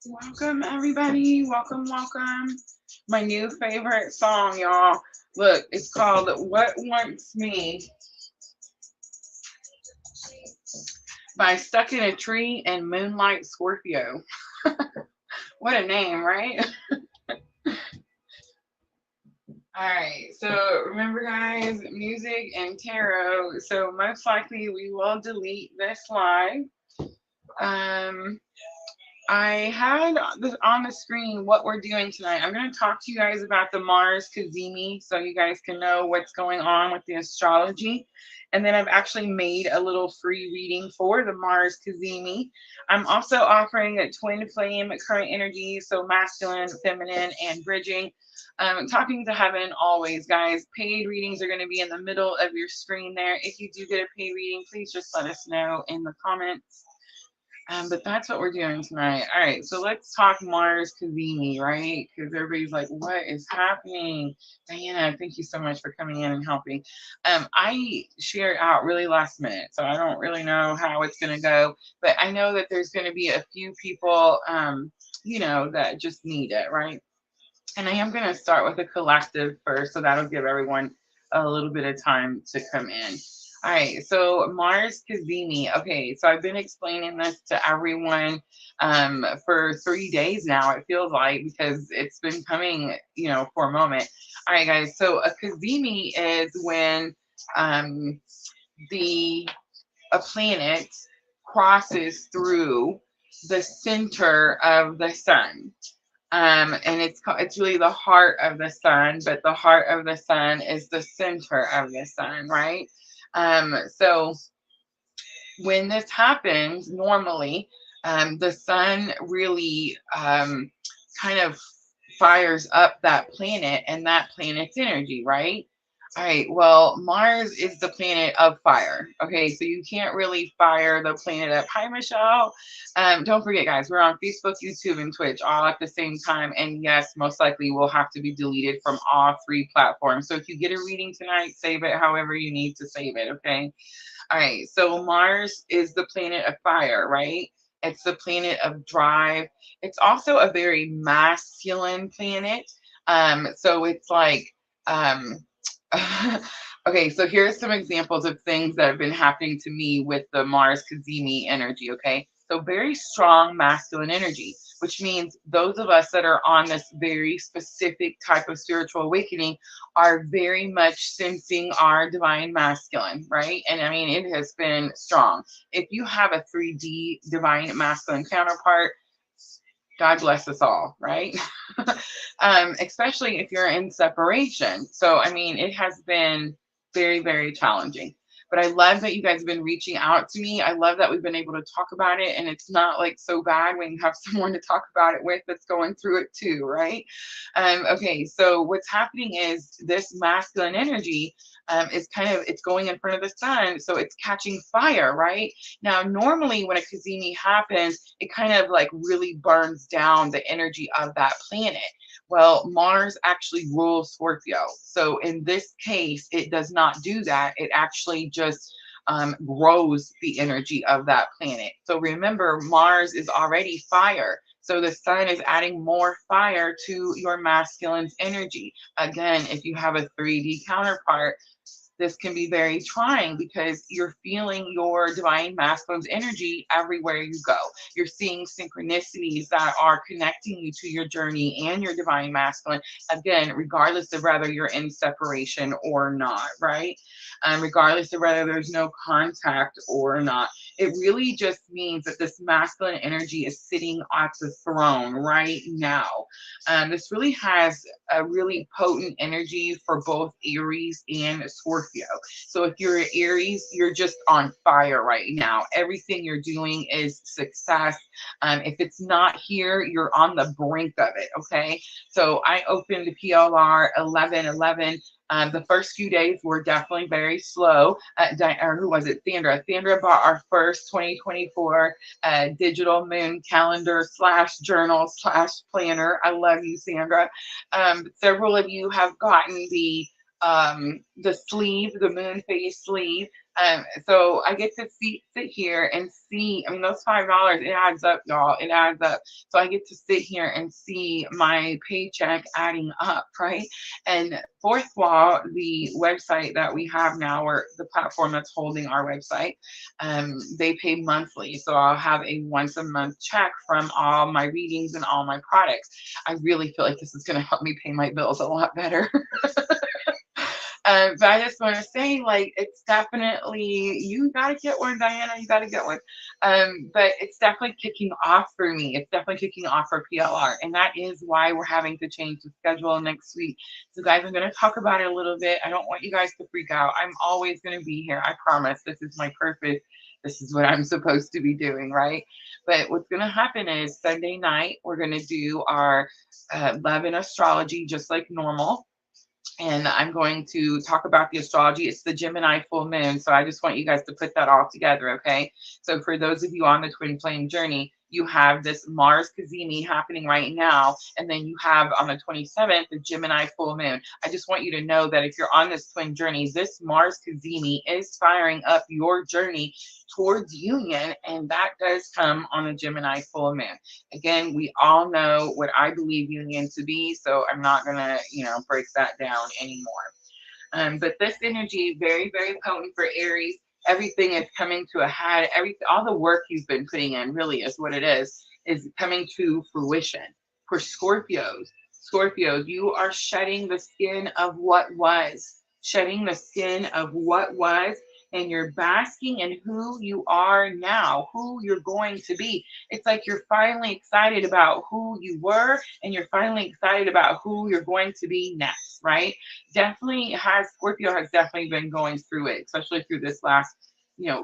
Welcome, everybody. Welcome, welcome. My new favorite song, y'all. Look, it's called What Wants Me by Stuck in a Tree and Moonlight Scorpio. What a name, right? All right. So remember, guys, music and tarot. So most likely we will delete this live. Um, I had this on the screen what we're doing tonight. I'm going to talk to you guys about the Mars Cazimi so you guys can know what's going on with the astrology. And then I've actually made a little free reading for the Mars Cazimi. I'm also offering a twin flame current energy, so masculine, feminine, and bridging. Talking to heaven always, guys. Paid readings are going to be in the middle of your screen there. If you do get a paid reading, please just let us know in the comments. But that's what we're doing tonight. All right, so let's talk Mars Cazimi, right? Because everybody's like, what is happening? Diana, thank you so much for coming in and helping. I shared out really last minute, so I don't really know how it's going to go. But I know that there's going to be a few people, that just need it, right? And I am going to start with a collective first, so that'll give everyone a little bit of time to come in. All right, so Mars Cazimi. Okay, so I've been explaining this to everyone for 3 days now, it feels like, because it's been coming, for a moment. All right, guys, so a Cazimi is when the a planet crosses through the center of the sun. And it's really the heart of the sun, but the heart of the sun is the center of the sun, right? So when this happens, normally, the sun really kind of fires up that planet and that planet's energy, right? All right, well, Mars is the planet of fire. Okay, so you can't really fire the planet up. Hi, Michelle. Don't forget, guys, we're on Facebook, YouTube, and Twitch all at the same time. And yes, most likely will have to be deleted from all 3 platforms. So if you get a reading tonight, save it however you need to save it, okay? All right, so Mars is the planet of fire, right? It's the planet of drive. It's also a very masculine planet. So it's like, okay, so here's some examples of things that have been happening to me with the Mars Cazimi energy, okay? So very strong masculine energy, which means those of us that are on this very specific type of spiritual awakening are very much sensing our divine masculine, right? And I mean, it has been strong. If you have a 3D divine masculine counterpart, God bless us all, right? Especially if you're in separation. So, I mean, it has been very, very challenging. But I love that you guys have been reaching out to me. I love that we've been able to talk about it. And it's not like so bad when you have someone to talk about it with that's going through it too, right? Okay, so what's happening is this masculine energy it's going in front of the sun, so it's catching fire, right? Now, normally when a Cazimi happens, it kind of like really burns down the energy of that planet. Well, Mars actually rules Scorpio. So in this case, it does not do that. It actually just grows the energy of that planet. So remember, Mars is already fire. So the sun is adding more fire to your masculine's energy. Again, if you have a 3D counterpart, this can be very trying because you're feeling your divine masculine's energy everywhere you go. You're seeing synchronicities that are connecting you to your journey and your divine masculine. Again, regardless of whether you're in separation or not, right? Regardless of whether there's no contact or not. It really just means that this masculine energy is sitting at the throne right now. This really has a really potent energy for both Aries and Scorpio. So if you're an Aries, you're just on fire right now. Everything you're doing is success. If it's not here, you're on the brink of it. Okay. So I opened the PLR 1111. The first few days were definitely very slow. Or who was it? Sandra. Sandra bought our first 2024 digital moon calendar / journal / planner. I love you, Sandra. Several of you have gotten the sleeve, the moon phase sleeve. So I get to sit here and see. I mean, those $5, it adds up, y'all. It adds up. So I get to sit here and see my paycheck adding up, right? And Fourth Wall, the website that we have now, or the platform that's holding our website, they pay monthly. So I'll have a once a month check from all my readings and all my products. I really feel like this is going to help me pay my bills a lot better. But I just want to say, like, it's definitely, you got to get one, Diana, you got to get one. But it's definitely kicking off for me. It's definitely kicking off for PLR. And that is why we're having to change the schedule next week. So guys, I'm going to talk about it a little bit. I don't want you guys to freak out. I'm always going to be here. I promise. This is my purpose. This is what I'm supposed to be doing, right? But what's going to happen is Sunday night, we're going to do our love and astrology just like normal. And I'm going to talk about the astrology. It's the Gemini full moon. So I just want you guys to put that all together, okay? So for those of you on the twin flame journey, you have this Mars Cazimi happening right now. And then you have on the 27th, the Gemini full moon. I just want you to know that if you're on this twin journey, this Mars Cazimi is firing up your journey towards union. And that does come on a Gemini full moon. Again, we all know what I believe union to be. So I'm not going to, break that down anymore. But this energy, very, very potent for Aries. Everything is coming to a head. All the work you've been putting in really is what it is coming to fruition. For Scorpios, you are shedding the skin of what was, and you're basking in who you are now, who you're going to be. It's like you're finally excited about who you were, and you're finally excited about who you're going to be next, right? Scorpio has definitely been going through it, especially through this last,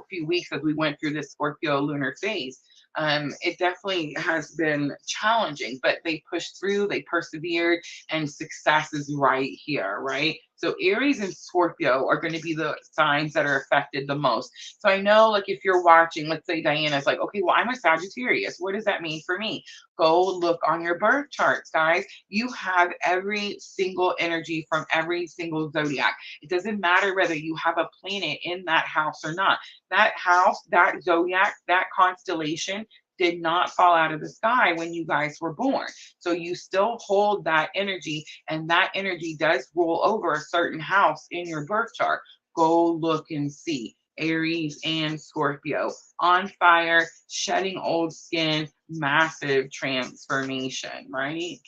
few weeks as we went through this Scorpio lunar phase. It definitely has been challenging, but they pushed through, they persevered, and success is right here, right? So Aries and Scorpio are going to be the signs that are affected the most. So I know, like, if you're watching, let's say Diana's like, okay, well, I'm a Sagittarius. What does that mean for me? Go look on your birth charts, guys. You have every single energy from every single zodiac. It doesn't matter whether you have a planet in that house or not. That house, that zodiac, that constellation did not fall out of the sky when you guys were born. So you still hold that energy, and that energy does roll over a certain house in your birth chart. Go look and see. Aries and Scorpio on fire, shedding old skin, massive transformation, right?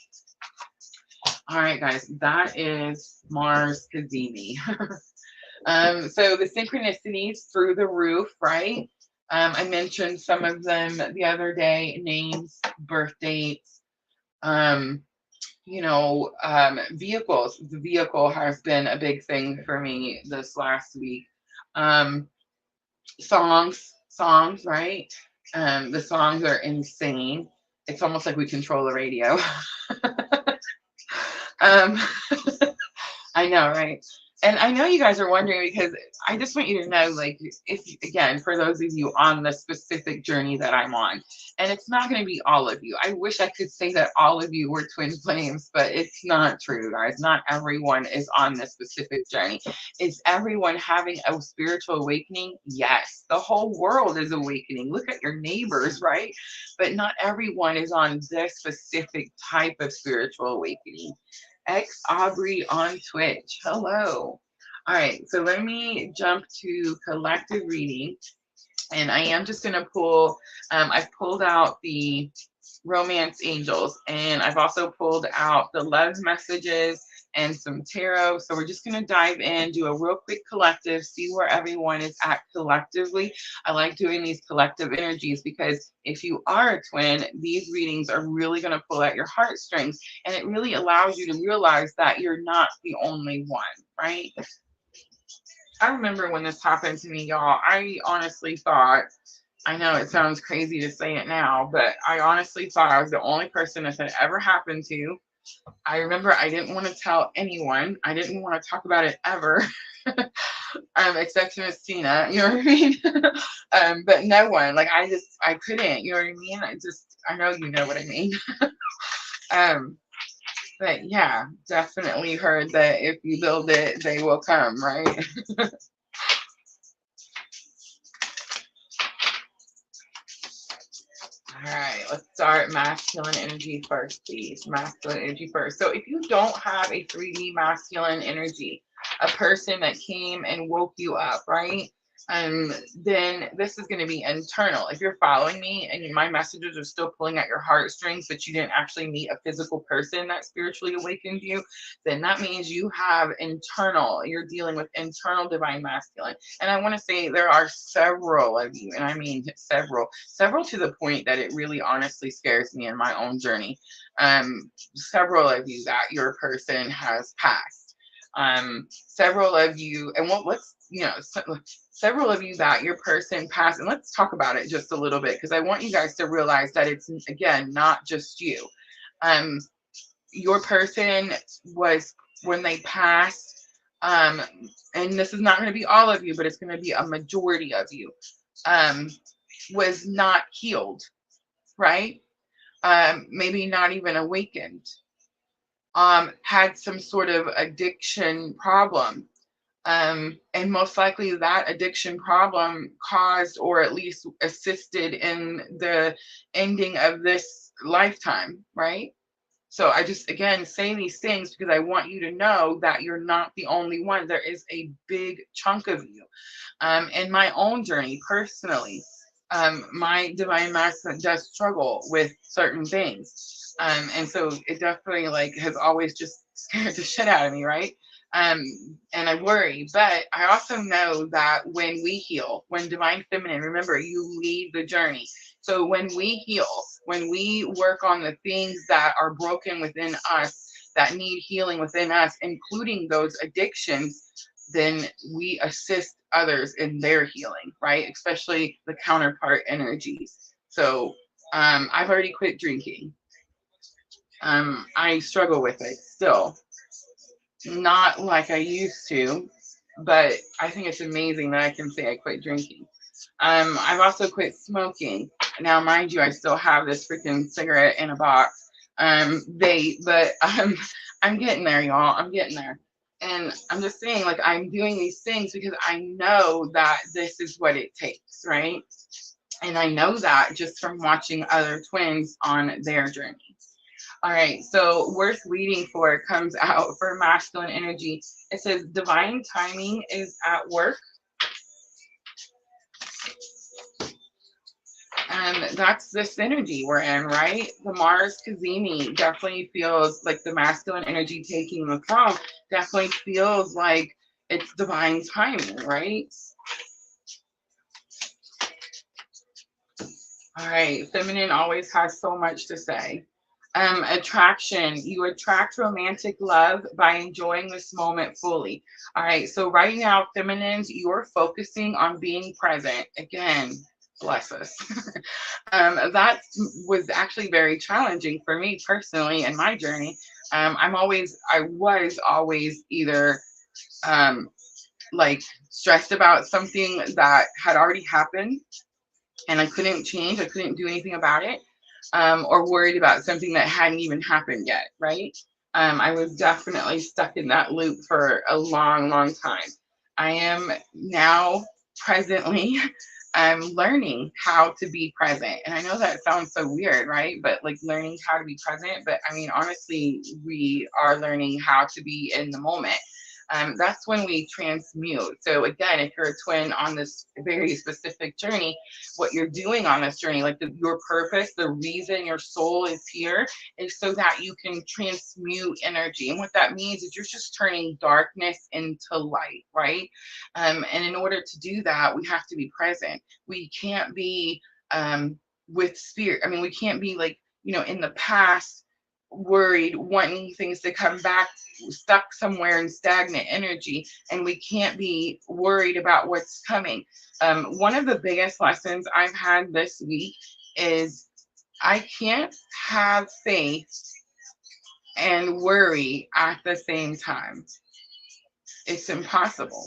All right, guys, that is Mars Cazimi. So the synchronicities through the roof, right? I mentioned some of them the other day, names, birth dates, vehicles. The vehicle has been a big thing for me this last week. Songs, right? The songs are insane. It's almost like we control the radio. I know, right? And I know you guys are wondering because I just want you to know, like, if again, for those of you on the specific journey that I'm on, and it's not going to be all of you. I wish I could say that all of you were twin flames, but it's not true, guys. Not everyone is on this specific journey. Is everyone having a spiritual awakening? Yes. The whole world is awakening. Look at your neighbors, right? But not everyone is on this specific type of spiritual awakening. X Aubrey on Twitch. Hello. All right, so let me jump to collective reading, and I am just going to pull. I've pulled out the romance angels, and I've also pulled out the love messages and some tarot. So we're just going to dive in, do a real quick collective, see where everyone is at collectively. I like doing these collective energies because if you are a twin, these readings are really going to pull at your heartstrings, and it really allows you to realize that you're not the only one, right? I remember when this happened to me, y'all. I honestly thought, I know it sounds crazy to say it now, but I honestly thought I was the only person this had ever happened to. I remember I didn't want to tell anyone. I didn't want to talk about it ever, except to Miss Tina. You know what I mean? But no one. Like I couldn't. You know what I mean? I know you know what I mean. um, but yeah, definitely heard that if you build it, they will come, right? All right, let's start masculine energy first, please. Masculine energy first. So if you don't have a 3D masculine energy, a person that came and woke you up, right? Then this is going to be internal. If you're following me and my messages are still pulling at your heartstrings, but you didn't actually meet a physical person that spiritually awakened you, then that means you have internal, you're dealing with internal divine masculine. And I want to say there are several of you, and I mean several to the point that it really honestly scares me in my own journey. Several of you that your person has passed. Several of you, and several of you that your person passed, and let's talk about it just a little bit because I want you guys to realize that it's again not just you. Your person was, when they passed, and this is not going to be all of you, but it's going to be a majority of you, was not healed, right? Maybe not even awakened, had some sort of addiction problem. And most likely that addiction problem caused or at least assisted in the ending of this lifetime, right? So I just, again, say these things because I want you to know that you're not the only one. There is a big chunk of you. In my own journey, personally, my divine masculine does struggle with certain things. And so it definitely has always just scared the shit out of me, right? And I worry, but I also know that when we heal, when divine feminine, remember, you lead the journey. So when we heal, when we work on the things that are broken within us, that need healing within us, including those addictions, then we assist others in their healing, right? Especially the counterpart energies. So I've already quit drinking. I struggle with it still. Not like I used to, but I think it's amazing that I can say I quit drinking. I've also quit smoking. Now, mind you, I still have this freaking cigarette in a box. But I'm getting there, y'all. I'm getting there. And I'm just saying, I'm doing these things because I know that this is what it takes, right? And I know that just from watching other twins on their journey. All right, so worth reading for comes out for masculine energy. It says divine timing is at work. And that's this energy we're in, right? The Mars Cazimi definitely feels like the masculine energy taking the throne, definitely feels like it's divine timing, right? All right, feminine always has so much to say. Attraction, you attract romantic love by enjoying this moment fully. All right, so right now, feminines, you're focusing on being present. Again, bless us. That was actually very challenging for me personally in my journey. I was always either like stressed about something that had already happened and I couldn't change, I couldn't do anything about it, or worried about something that hadn't even happened yet, right? I was definitely stuck in that loop for a long, long time. I am now presently, I'm learning how to be present. And I know that sounds so weird, right? But like learning how to be present. But I mean, honestly, we are learning how to be in the moment. That's when we transmute. So again, if you're a twin on this very specific journey, what you're doing on this journey, like your purpose, the reason your soul is here is so that you can transmute energy. And what that means is you're just turning darkness into light, right? And in order to do that, we have to be present. We can't be with spirit. I mean, we can't be like, in the past, worried, wanting things to come back, stuck somewhere in stagnant energy, and we can't be worried about what's coming. One of the biggest lessons I've had this week is I can't have faith and worry at the same time. It's impossible.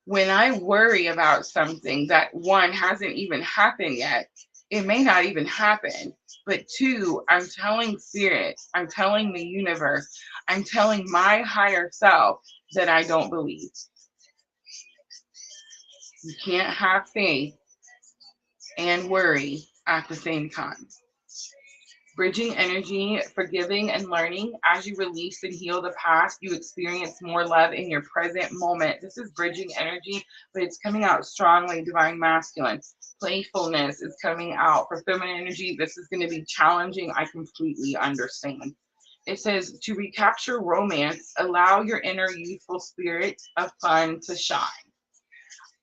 When I worry about something that one hasn't even happened yet, it may not even happen. But two, I'm telling spirit, I'm telling the universe, I'm telling my higher self that I don't believe. You can't have faith and worry at the same time. Bridging energy, forgiving and learning. As you release and heal the past, you experience more love in your present moment. This is bridging energy, but it's coming out strongly, divine masculine. Playfulness is coming out. For feminine energy, this is going to be challenging. I completely understand. It says to recapture romance, allow your inner youthful spirit of fun to shine.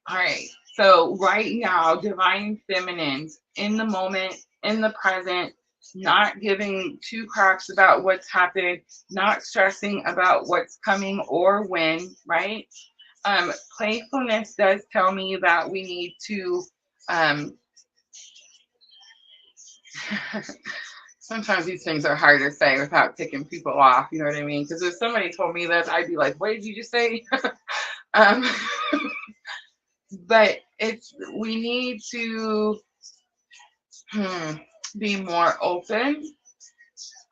All right. So right now, divine feminines in the moment, in the present, not giving two cracks about what's happened, not stressing about what's coming or when, right? Playfulness does tell me that we need to sometimes these things are hard to say without ticking people off, you know what I mean? Because if somebody told me this, I'd be like, what did you just say? um, but we need to be more open,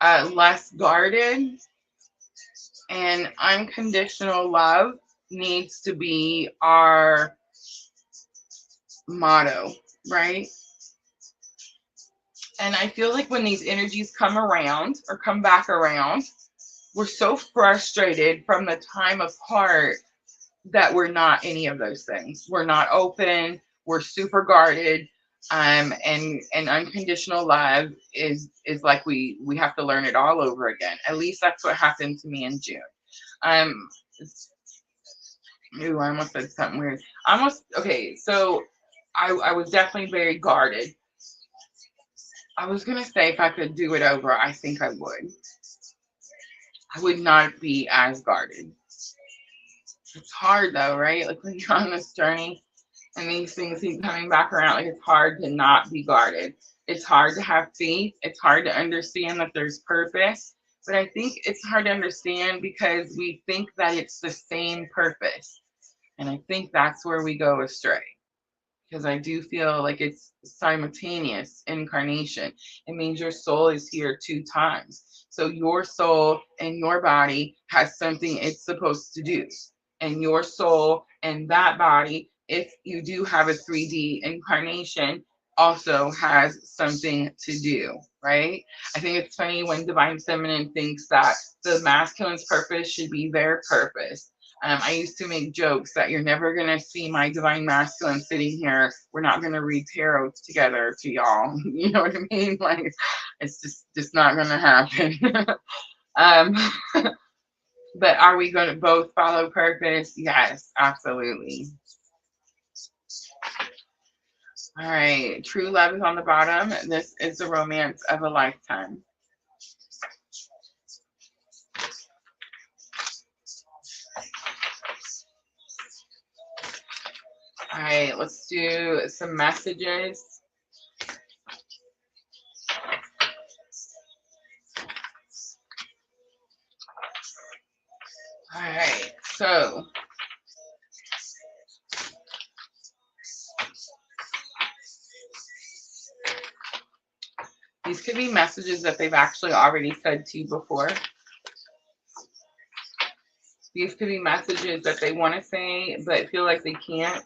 less guarded, and unconditional love needs to be our motto, right? And I feel like when these energies come around or come back around, we're so frustrated from the time apart that we're not any of those things. We're not open, we're super guarded. And unconditional love is like we have to learn it all over again. At least that's what happened to me in June. Um, I almost said something weird. Okay. So I was definitely very guarded. I was gonna say if I could do it over, I think I would. I would not be as guarded. It's hard though, right? Like when you're on this journey and these things keep coming back around, like it's hard to not be guarded. It's hard to have faith. It's hard to understand that there's purpose. But I think it's hard to understand because we think that it's the same purpose. And I think that's where we go astray. Because I do feel like it's simultaneous incarnation. It means your soul is here 2 times. So your soul and your body has something it's supposed to do. And your soul and that body, if you do have a 3D incarnation, also has something to do, right? I think it's funny when Divine Feminine thinks that the masculine's purpose should be their purpose. I used to make jokes that you're never going to see my divine masculine sitting here. We're not going to read tarot together to y'all. You know what I mean? Like, it's just not going to happen. But are we going to both follow purpose? Yes, absolutely. All right. True love is on the bottom. This is the romance of a lifetime. All right, let's do some messages. All right. So these could be messages that they've actually already said to you before. These could be messages that they want to say but feel like they can't.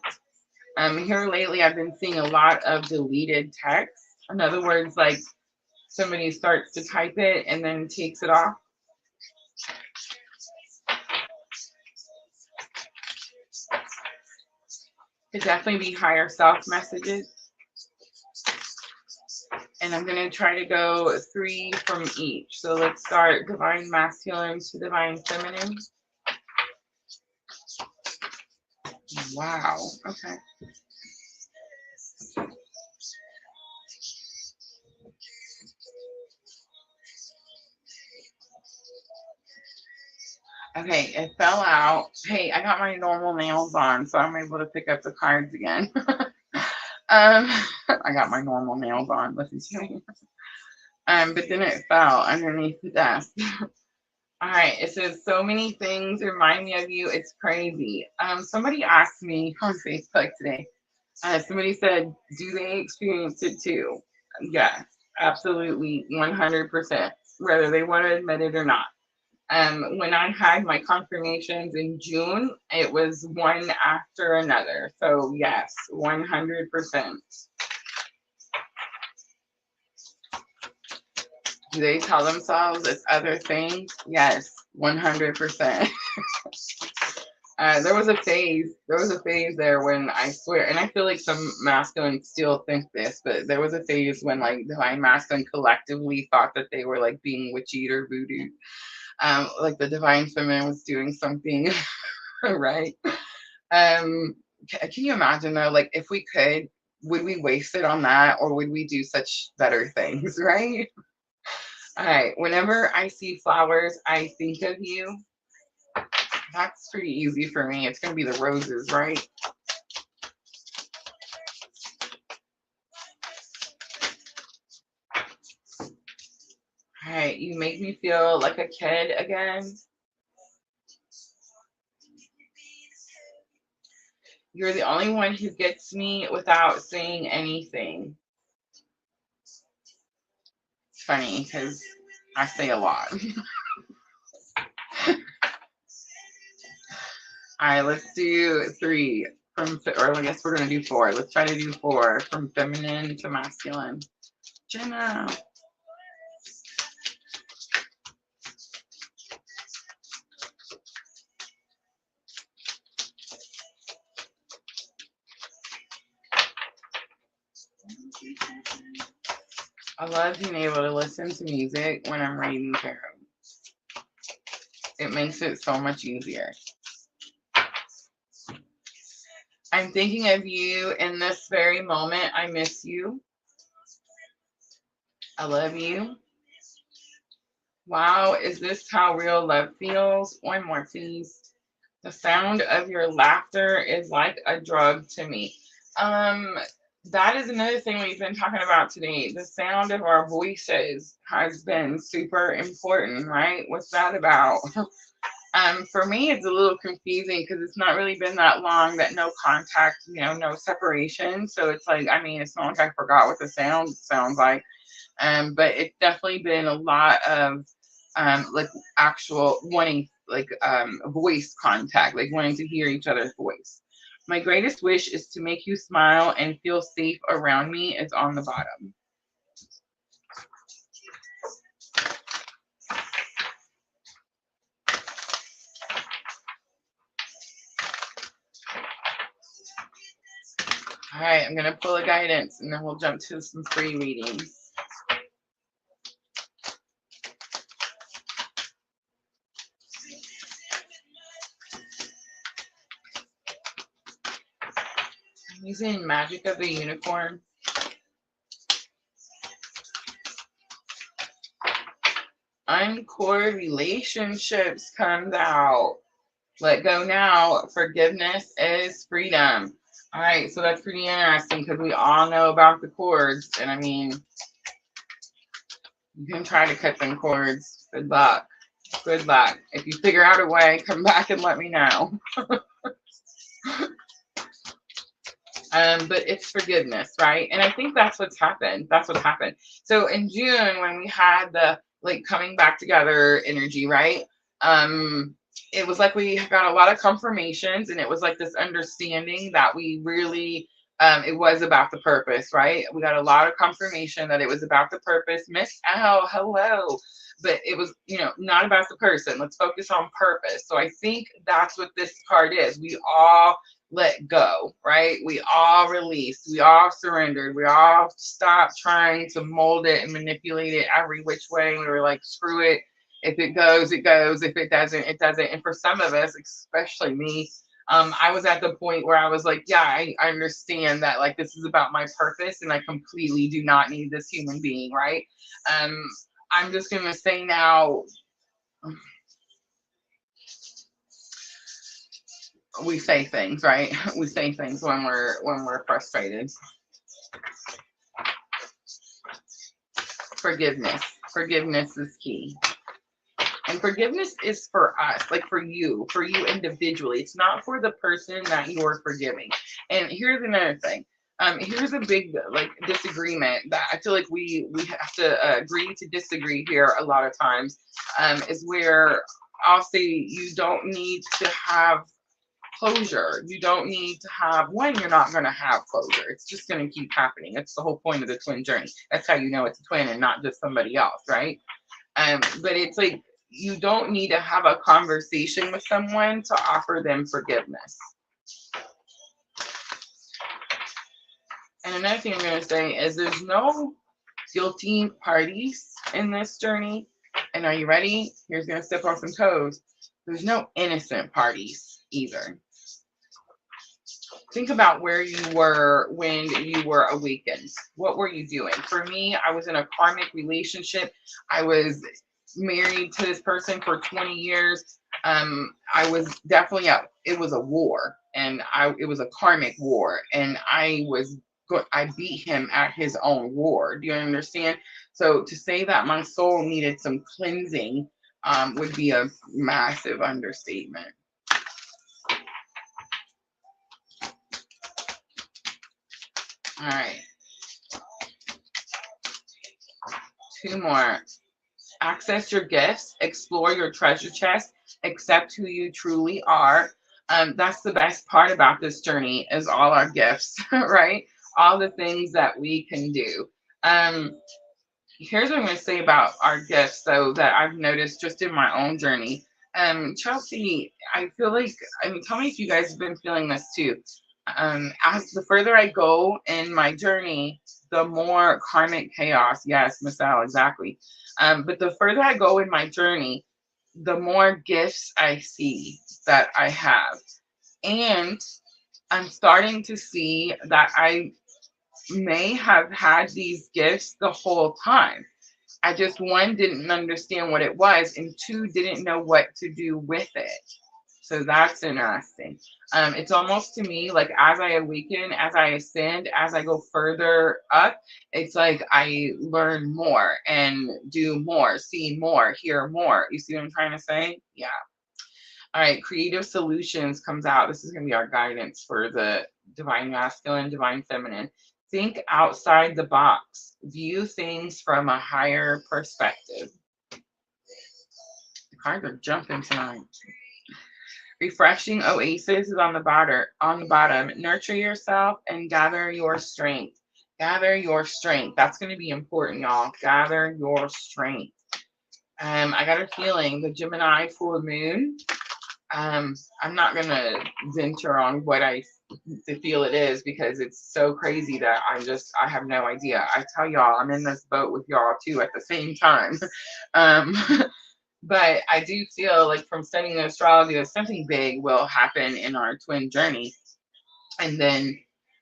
Here lately, I've been seeing a lot of deleted text. In other words, like somebody starts to type it and then takes it off. Could definitely be higher self messages. And I'm going to try to go 3 from each. So let's start divine masculine to divine feminine. Wow. Okay. Okay, it fell out. Hey, I got my normal nails on, so I'm able to pick up the cards again. I got my normal nails on. Listen to me. But then it fell underneath the desk. All right, it says so many things remind me of you. It's crazy. Somebody asked me on Facebook today. Somebody said, do they experience it too? Yes, absolutely, 100%, whether they want to admit it or not. When I had my confirmations in June, it was one after another. So yes, 100%. Do they tell themselves it's other things? Yes, 100%. There was a phase there when I swear, and I feel like some masculines still think this, but there was a phase when like divine masculine collectively thought that they were like being witchy or voodoo. Like the divine feminine was doing something right. Can you imagine though, like if we could, would we waste it on that, or would we do such better things, right? All right, whenever I see flowers, I think of you. That's pretty easy for me. It's going to be the roses, right? All right, you make me feel like a kid again. You're the only one who gets me without saying anything. It's funny because I say a lot. All right, let's do 3 from, or I guess we're going to do 4. Let's try to do 4 from feminine to masculine. Jenna. I love being able to listen to music when I'm reading tarot. It makes it so much easier. I'm thinking of you in this very moment. I miss you. I love you. Wow, is this how real love feels? One more, please. The sound of your laughter is like a drug to me. That is another thing we've been talking about today. The sound of our voices has been super important, right? What's that about? For me, it's a little confusing because it's not really been that long that no contact, no separation. So it's like, I mean, it's not like I forgot what the sound sounds like. But it's definitely been a lot of like actual wanting, like voice contact, like wanting to hear each other's voice. My greatest wish is to make you smile and feel safe around me is on the bottom. All right, I'm going to pull a guidance and then we'll jump to some free readings. I'm using Magic of the Unicorn. Uncore relationships comes out. Let go now. Forgiveness is freedom. All right, so that's pretty interesting because we all know about the cords. And I mean, you can try to cut them cords. Good luck. Good luck. If you figure out a way, come back and let me know. But it's forgiveness, right? And I think that's what's happened. That's what happened. So in June, when we had the like coming back together energy, right? It was like we got a lot of confirmations, and it was like this understanding that we really, it was about the purpose, right? We got a lot of confirmation that it was about the purpose. Miss Al, hello. But it was, you know, not about the person. Let's focus on purpose. So I think that's what this part is. We all let go, right? We all released, we all surrendered, we all stopped trying to mold it and manipulate it every which way. We were like, screw it. If it goes, it goes. If it doesn't, it doesn't. And for some of us, especially me, I was at the point where I was like, yeah, I understand that like this is about my purpose and I completely do not need this human being, right? Um, I'm just gonna say now, we say things, right? We say things when we're frustrated. Forgiveness. Forgiveness is key. And forgiveness is for us, like for you individually. It's not for the person that you're forgiving. And here's another thing. Here's a big like disagreement that I feel like we have to agree to disagree here a lot of times. Is where I'll say you don't need to have closure. You don't need to have one, you're not going to have closure. It's just going to keep happening. That's the whole point of the twin journey. That's how you know it's a twin and not just somebody else, right? But it's like you don't need to have a conversation with someone to offer them forgiveness. And another thing I'm going to say is there's no guilty parties in this journey. And are you ready? Here's going to step on some toes. There's no innocent parties either. Think about where you were when you were awakened. What were you doing? For me, I was in a karmic relationship. I was married to this person for 20 years. I was definitely it was a war, and it was a karmic war, and I beat him at his own war. Do you understand? So to say that my soul needed some cleansing would be a massive understatement. All right. Two more. Access your gifts, explore your treasure chest, accept who you truly are. That's the best part about this journey is all our gifts, right? All the things that we can do. Here's what I'm going to say about our gifts, though, that I've noticed just in my own journey. Chelsea, I feel like, I mean, tell me if you guys have been feeling this too. As the further I go in my journey, the more karmic chaos. Yes, Miss Al, exactly. But the further I go in my journey, the more gifts I see that I have. And I'm starting to see that I may have had these gifts the whole time. I just, one, didn't understand what it was, and two, didn't know what to do with it. So that's interesting. It's almost to me like as I awaken, as I ascend, as I go further up, it's like I learn more and do more, see more, hear more. You see what I'm trying to say? Yeah. All right. Creative solutions comes out. This is going to be our guidance for the divine masculine, divine feminine. Think outside the box. View things from a higher perspective. The cards are jumping tonight. Refreshing oasis is on the bottom. Nurture yourself and gather your strength. Gather your strength. That's going to be important, y'all. Gather your strength. I got a feeling the Gemini full moon. I'm not going to venture on what I feel it is because it's so crazy that I have no idea. I tell y'all, I'm in this boat with y'all too at the same time. But I do feel like from studying astrology that something big will happen in our twin journey. And then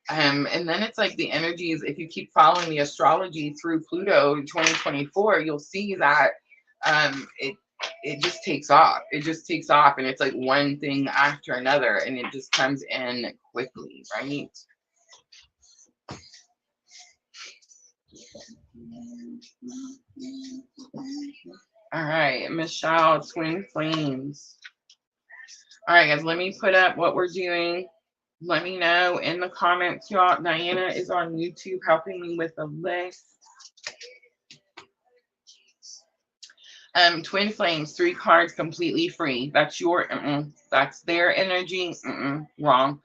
it's like the energies, if you keep following the astrology through Pluto 2024, you'll see that it just takes off. It just takes off, and it's like one thing after another, and it just comes in quickly, right? All right, Michelle, Twin Flames. All right, guys, let me put up what we're doing. Let me know in the comments, y'all. Diana is on YouTube helping me with the list. Twin Flames, 3 cards completely free. That's your, that's their energy. Wrong.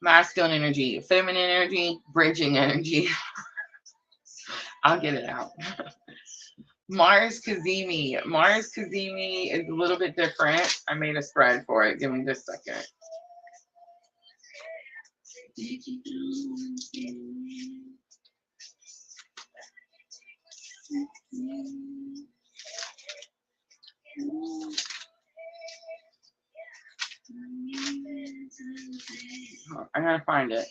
Masculine energy, feminine energy, bridging energy. I'll get it out. Mars Cazimi. Mars Cazimi is a little bit different. I made a spread for it. Give me just a second. I gotta find it.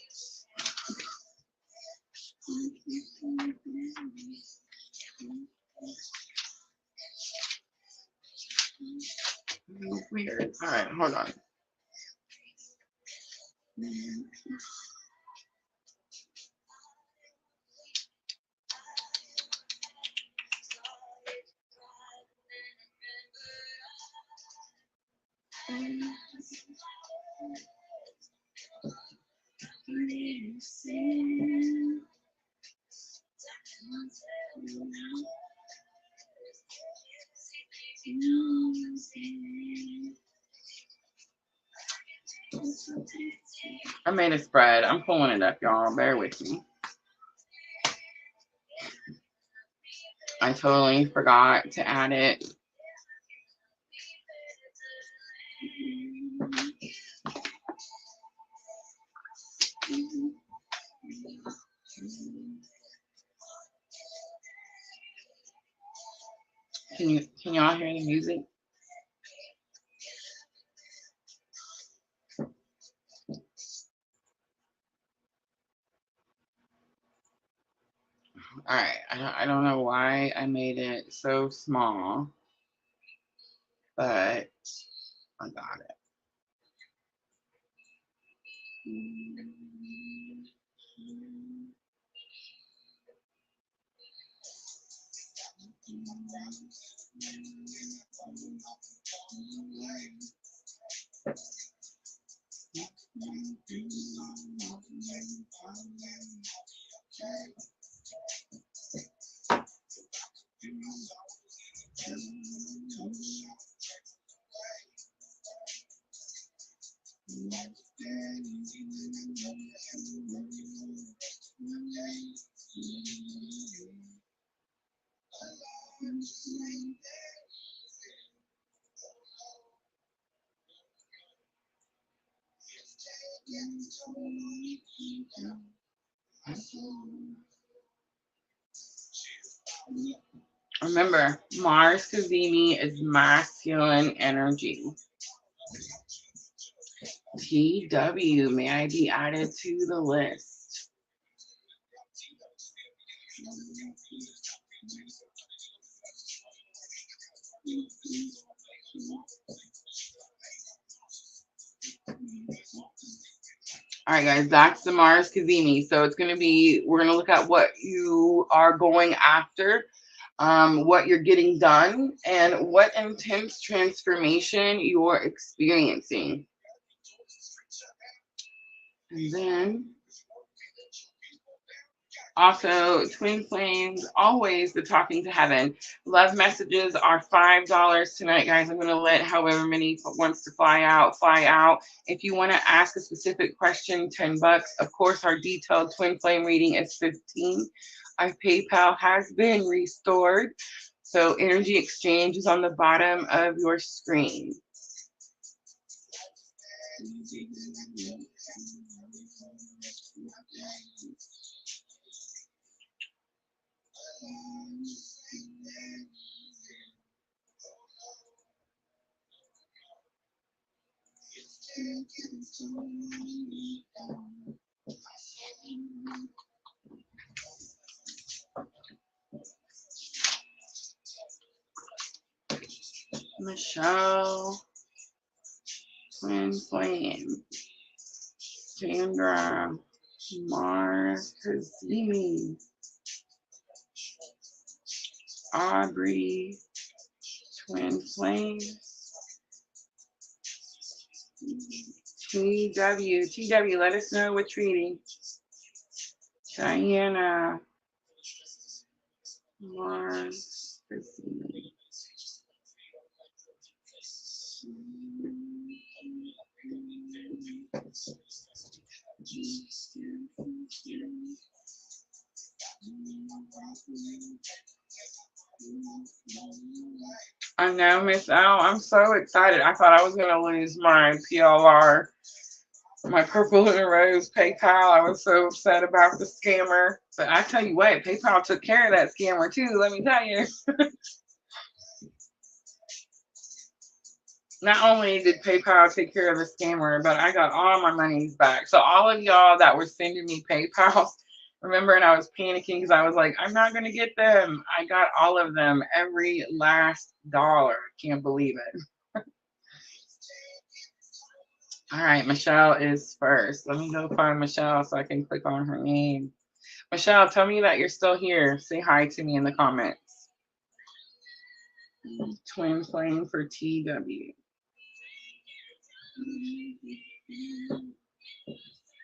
Weird. All right, hold on. I made a spread. I'm pulling it up, y'all. Bear with me. I totally forgot to add it. Can y'all hear the music? All right, I don't know why I made it so small, but I got it. Remember, Mars Cazimi is masculine energy. TW, may I be added to the list? All right, guys, that's the Mars Cazimi. So it's going to be, we're going to look at what you are going after, what you're getting done, and what intense transformation you're experiencing. And then also, Twin Flames, always the talking to heaven. Love messages are $5 tonight, guys. I'm going to let however many wants to fly out, fly out. If you want to ask a specific question, $10. Of course, our detailed Twin Flame reading is $15. Our PayPal has been restored. So energy exchange is on the bottom of your screen. Michelle, Twin Flame, Sandra, Mars, Cazimi, Aubrey, Twin Flames. TW, let us know which reading. Diana. Mars. Cazimi. I know, Miss Al. I'm so excited. I thought I was going to lose my PLR, my Purple LunaRose PayPal. I was so upset about the scammer. But I tell you what, PayPal took care of that scammer too, let me tell you. Not only did PayPal take care of the scammer, but I got all my monies back. So all of y'all that were sending me PayPal, remember, and I was panicking because I was like, I'm not going to get them. I got all of them, every last dollar. Can't believe it. All right, Michelle is first. Let me go find Michelle so I can click on her name. Michelle, tell me that you're still here. Say hi to me in the comments. Twin flame for TW.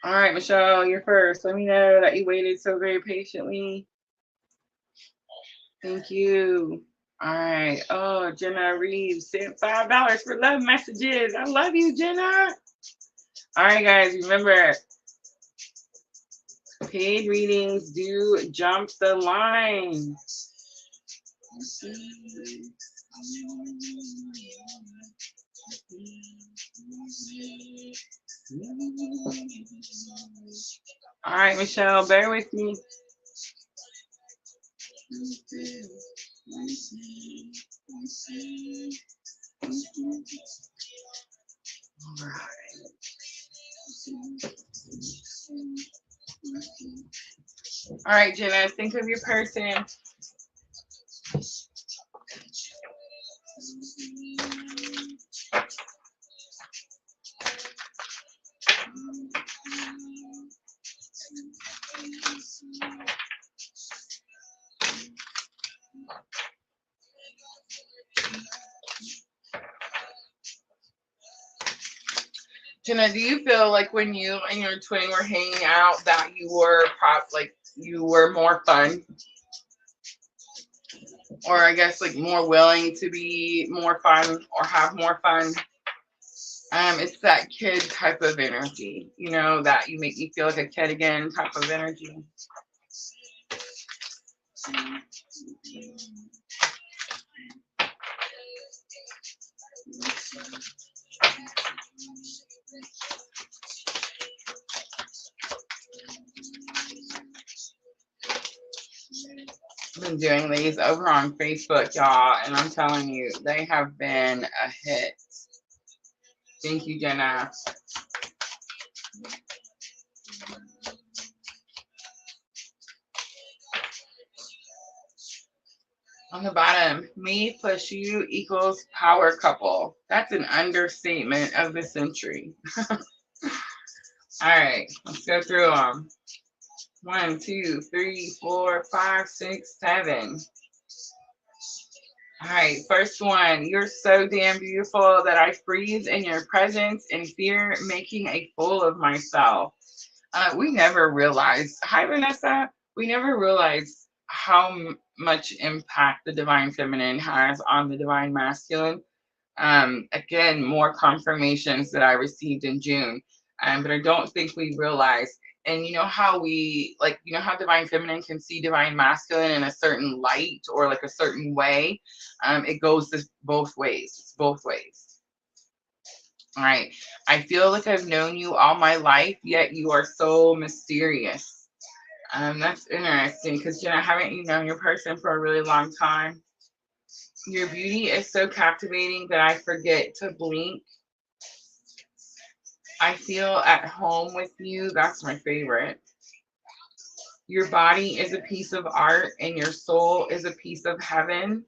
All right, Michelle, you're first. Let me know that you waited so very patiently. Thank you. All right. Oh, Jenna Reeves sent $5 for love messages. I love you, Jenna. All right, guys, remember, paid readings do jump the line. All right, Michelle, bear with me. All right. All right, Jenna, think of your person. Jenna, do you feel like when you and your twin were hanging out that you were you were more fun? Or I guess like more willing to be more fun or have more fun? It's that kid type of energy, you know, that you make me feel like a kid again type of energy. I've been doing these over on Facebook, y'all, and I'm telling you, they have been a hit. Thank you, Jenna. On the bottom, me plus you equals power couple. That's an understatement of the century. All right, let's go through them. 1, 2, 3, 4, 5, 6, 7. All right, first one. You're so damn beautiful that I freeze in your presence and fear making a fool of myself. We never realized, hi Vanessa, we never realized how much impact the divine feminine has on the divine masculine. Again, more confirmations that I received in June, but I don't think we realized. And you know how we, like, you know how divine feminine can see divine masculine in a certain light or like a certain way. It goes this both ways. It's both ways. All right. I feel like I've known you all my life, yet you are so mysterious. That's interesting because, Jenna, haven't you known your person for a really long time? Your beauty is so captivating that I forget to blink. I feel at home with you. That's my favorite. Your body is a piece of art and your soul is a piece of heaven.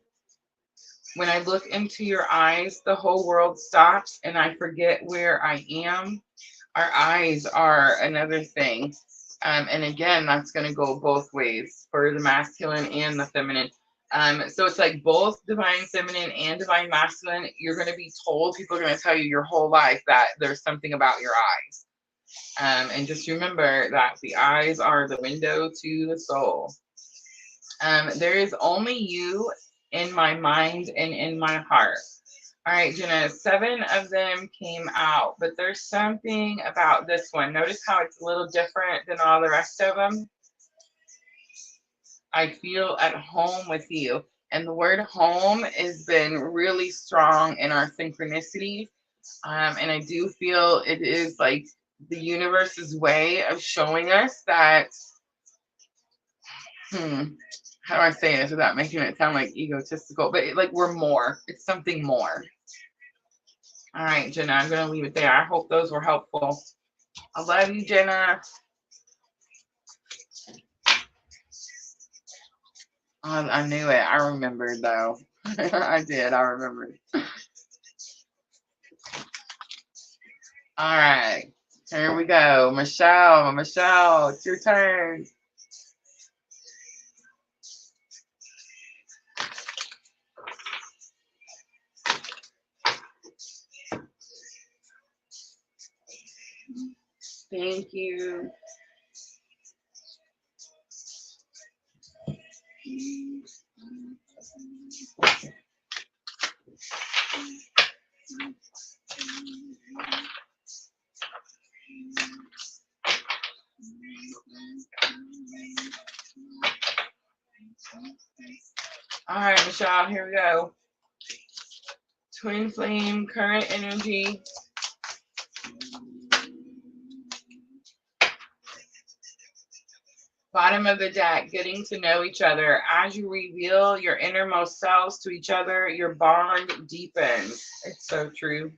When I look into your eyes, the whole world stops and I forget where I am. Our eyes are another thing. And again, that's going to go both ways for the masculine and the feminine. So it's like both divine feminine and divine masculine. You're going to be told, people are going to tell you your whole life that there's something about your eyes. And just remember that the eyes are the window to the soul. There is only you in my mind and in my heart. All right, Jenna, 7 of them came out, but there's something about this one. Notice how it's a little different than all the rest of them. I feel at home with you. And the word home has been really strong in our synchronicity. And I do feel it is like the universe's way of showing us that, how do I say this without making it sound like egotistical, but like we're more, it's something more. All right, Jenna, I'm going to leave it there. I hope those were helpful. I love you, Jenna. I knew it. I remembered, though. I did. I remembered. All right. Here we go. Michelle, it's your turn. Thank you. All right, Michelle, here we go. Twin flame, current energy. Bottom of the deck, getting to know each other. As you reveal your innermost selves to each other, your bond deepens. It's so true.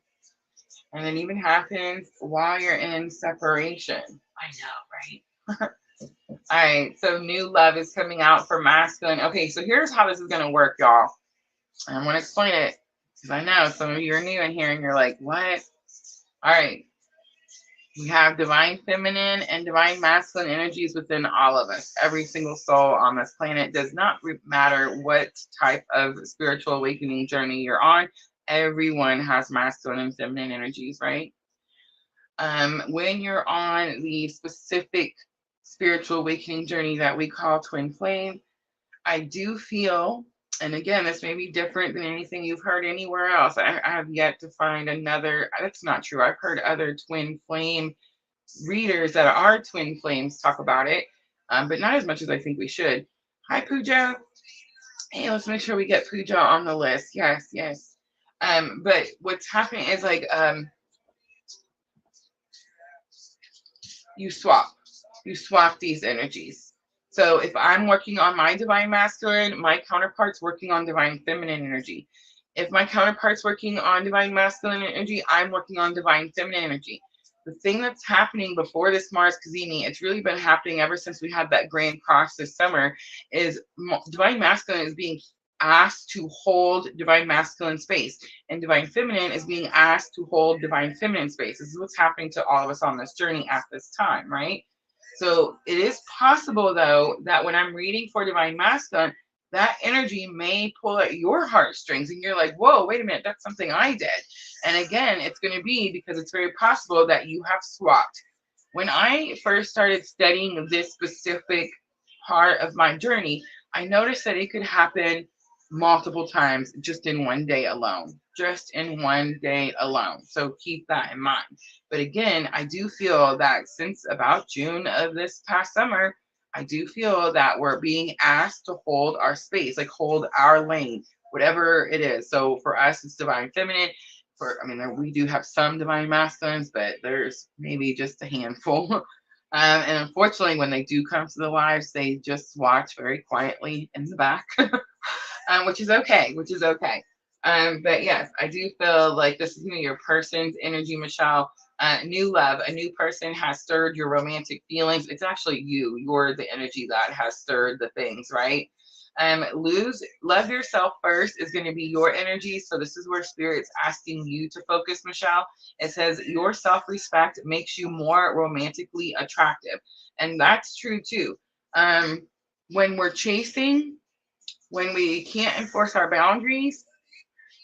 And it even happens while you're in separation. I know, right? All right, so new love is coming out for masculine. Okay, so here's how this is going to work, y'all. I want to explain it because I know some of you are new in here and you're like, what? All right. We have divine feminine and divine masculine energies within all of us. Every single soul on this planet, does not matter what type of spiritual awakening journey you're on. Everyone has masculine and feminine energies, right? When you're on the specific spiritual awakening journey that we call twin flame, I do feel, and again, this may be different than anything you've heard anywhere else. I have yet to find another, that's not true. I've heard other twin flame readers that are twin flames talk about it, but not as much as I think we should. Hi, Pooja. Hey, let's make sure we get Pooja on the list. Yes, yes. But what's happening is like, you swap these energies. So if I'm working on my divine masculine, my counterpart's working on divine feminine energy. If my counterpart's working on divine masculine energy, I'm working on divine feminine energy. The thing that's happening before this Mars Cazimi, it's really been happening ever since we had that grand cross this summer, is divine masculine is being asked to hold divine masculine space, and divine feminine is being asked to hold divine feminine space. This is what's happening to all of us on this journey at this time, right? So it is possible, though, that when I'm reading for divine masculine, that energy may pull at your heartstrings and you're like, whoa, wait a minute, that's something I did. And again, it's going to be because it's very possible that you have swapped. When I first started studying this specific part of my journey, I noticed that it could happen multiple times just in one day alone. So keep that in mind. But again, I do feel that since about June of this past summer, I do feel that we're being asked to hold our space, like hold our lane, whatever it is. So for us, it's divine feminine. We do have some divine masculines, but there's maybe just a handful. And unfortunately, when they do come to the lives, they just watch very quietly in the back. Which is okay. But yes, I do feel like this is your person's energy, Michelle. New love, a new person has stirred your romantic feelings. It's actually you're the energy that has stirred the things, right? Love yourself first is going to be your energy. So this is where Spirit's asking you to focus, Michelle. It says your self-respect makes you more romantically attractive. And that's true too. When we're chasing when we can't enforce our boundaries,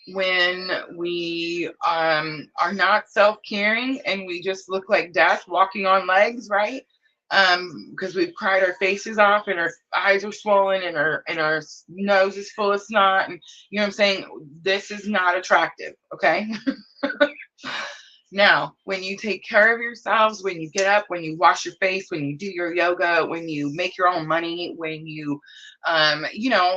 when we are not self-caring and we just look like death walking on legs, right? Because we've cried our faces off and our eyes are swollen and our nose is full of snot, and you know what I'm saying? This is not attractive, okay? Now, when you take care of yourselves, when you get up, when you wash your face, when you do your yoga, when you make your own money, when you,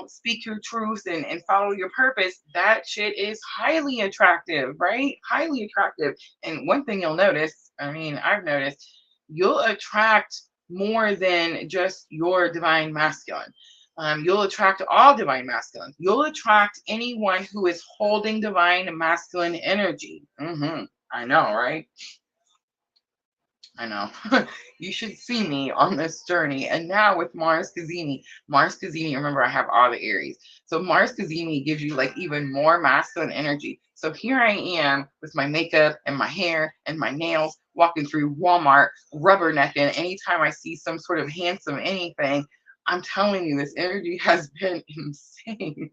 speak your truth and follow your purpose, that shit is highly attractive, right? Highly attractive. And one thing you'll notice, I mean, I've noticed, you'll attract more than just your divine masculine. You'll attract all divine masculine. You'll attract anyone who is holding divine masculine energy. I know, right? I know. You should see me on this journey. And now with Mars Cazimi, remember I have all the Aries. So Mars Cazimi gives you like even more masculine energy. So here I am with my makeup and my hair and my nails walking through Walmart, rubbernecking. Anytime I see some sort of handsome anything, I'm telling you, this energy has been insane.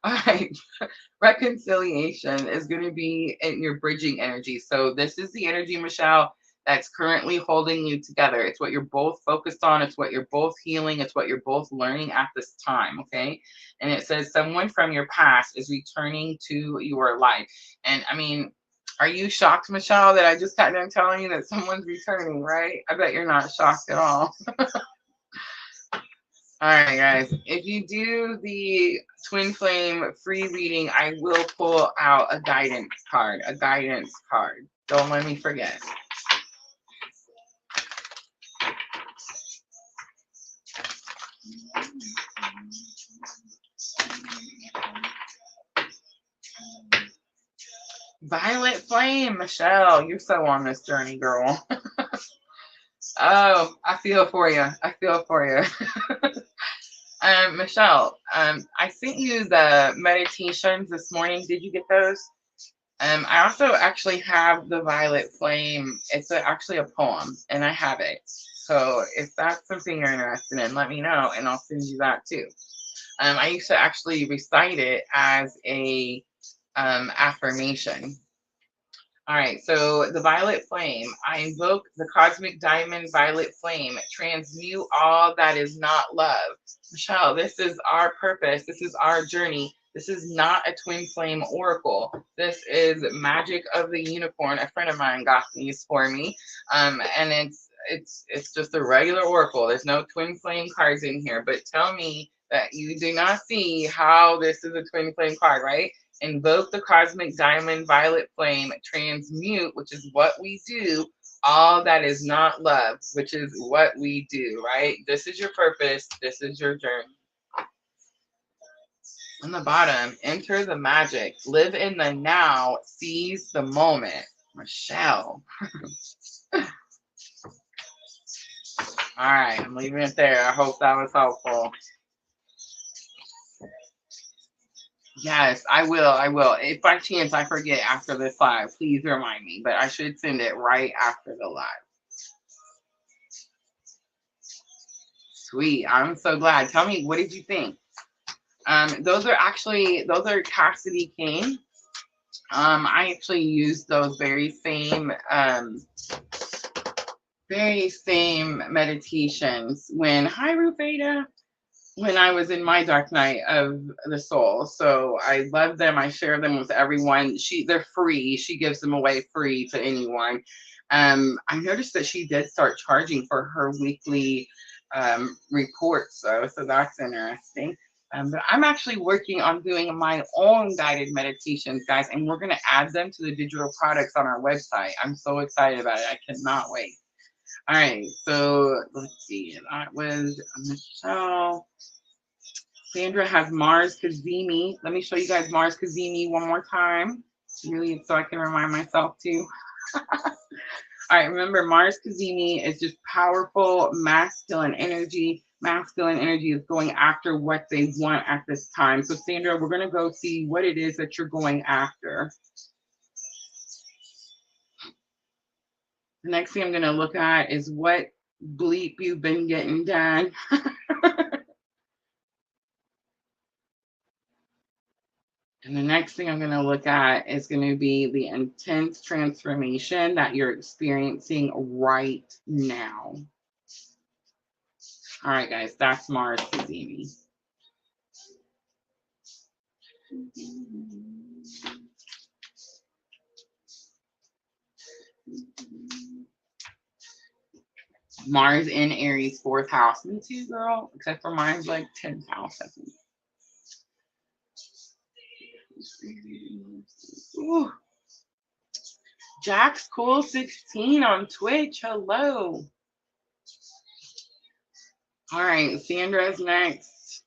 All right. Reconciliation is going to be in your bridging energy. So this is the energy, Michelle, that's currently holding you together. It's what you're both focused on. It's what you're both healing. It's what you're both learning at this time. Okay. And it says someone from your past is returning to your life. And I mean, are you shocked, Michelle, that I just got done telling you that someone's returning, right? I bet you're not shocked at all. All right, guys. If you do the twin flame free reading, I will pull out a guidance card. A guidance card. Don't let me forget. Violet flame, Michelle. You're so on this journey, girl. Oh, I feel for you. I feel for you. Michelle, I sent you the meditations this morning. Did you get those? I also actually have the Violet Flame. It's actually a poem, and I have it. So if that's something you're interested in, let me know, and I'll send you that too. I used to actually recite it as a affirmation. All right, so the violet flame. I invoke the cosmic diamond violet flame. Transmute all that is not love. Michelle, this is our purpose. This is our journey. This is not a twin flame oracle. This is magic of the unicorn. A friend of mine got these for me, and it's just a regular oracle. There's no twin flame cards in here. But tell me that you do not see how this is a twin flame card, right? Invoke the cosmic diamond violet flame, transmute, which is what we do, all that is not love, which is what we do, right? This is your purpose. This is your journey. On the bottom, enter the magic, live in the now, seize the moment. Michelle. All right, I'm leaving it there. I hope that was helpful. Yes, I will. I will. If by chance I forget after this live, please remind me. But I should send it right after the live. Sweet. I'm so glad. Tell me, what did you think? Those are Cassidy King. I actually used those very same meditations when when I was in my dark night of the soul. So I love them. I share them with everyone. They're free. She gives them away free to anyone. I noticed that she did start charging for her weekly reports, so that's interesting. But I'm actually working on doing my own guided meditations, guys, and we're going to add them to the digital products on our website. I'm so excited about it. I cannot wait. All right, so let's see. That was Michelle. Sandra has Mars Cazimi. Let me show you guys Mars Cazimi one more time, really, so I can remind myself too. All right, remember Mars Cazimi is just powerful masculine energy. Masculine energy is going after what they want at this time. So Sandra, we're going to go see what it is that you're going after. The next thing I'm going to look at is what bleep you've been getting done. And the next thing I'm going to look at is going to be the intense transformation that you're experiencing right now. All right, guys, that's Mars Cazimi. Mars in Aries, 4th house. Me too, girl. Except for mine's like 10th house, I think. Ooh. Jack's Cool 16 on Twitch. Hello. All right, Sandra's next.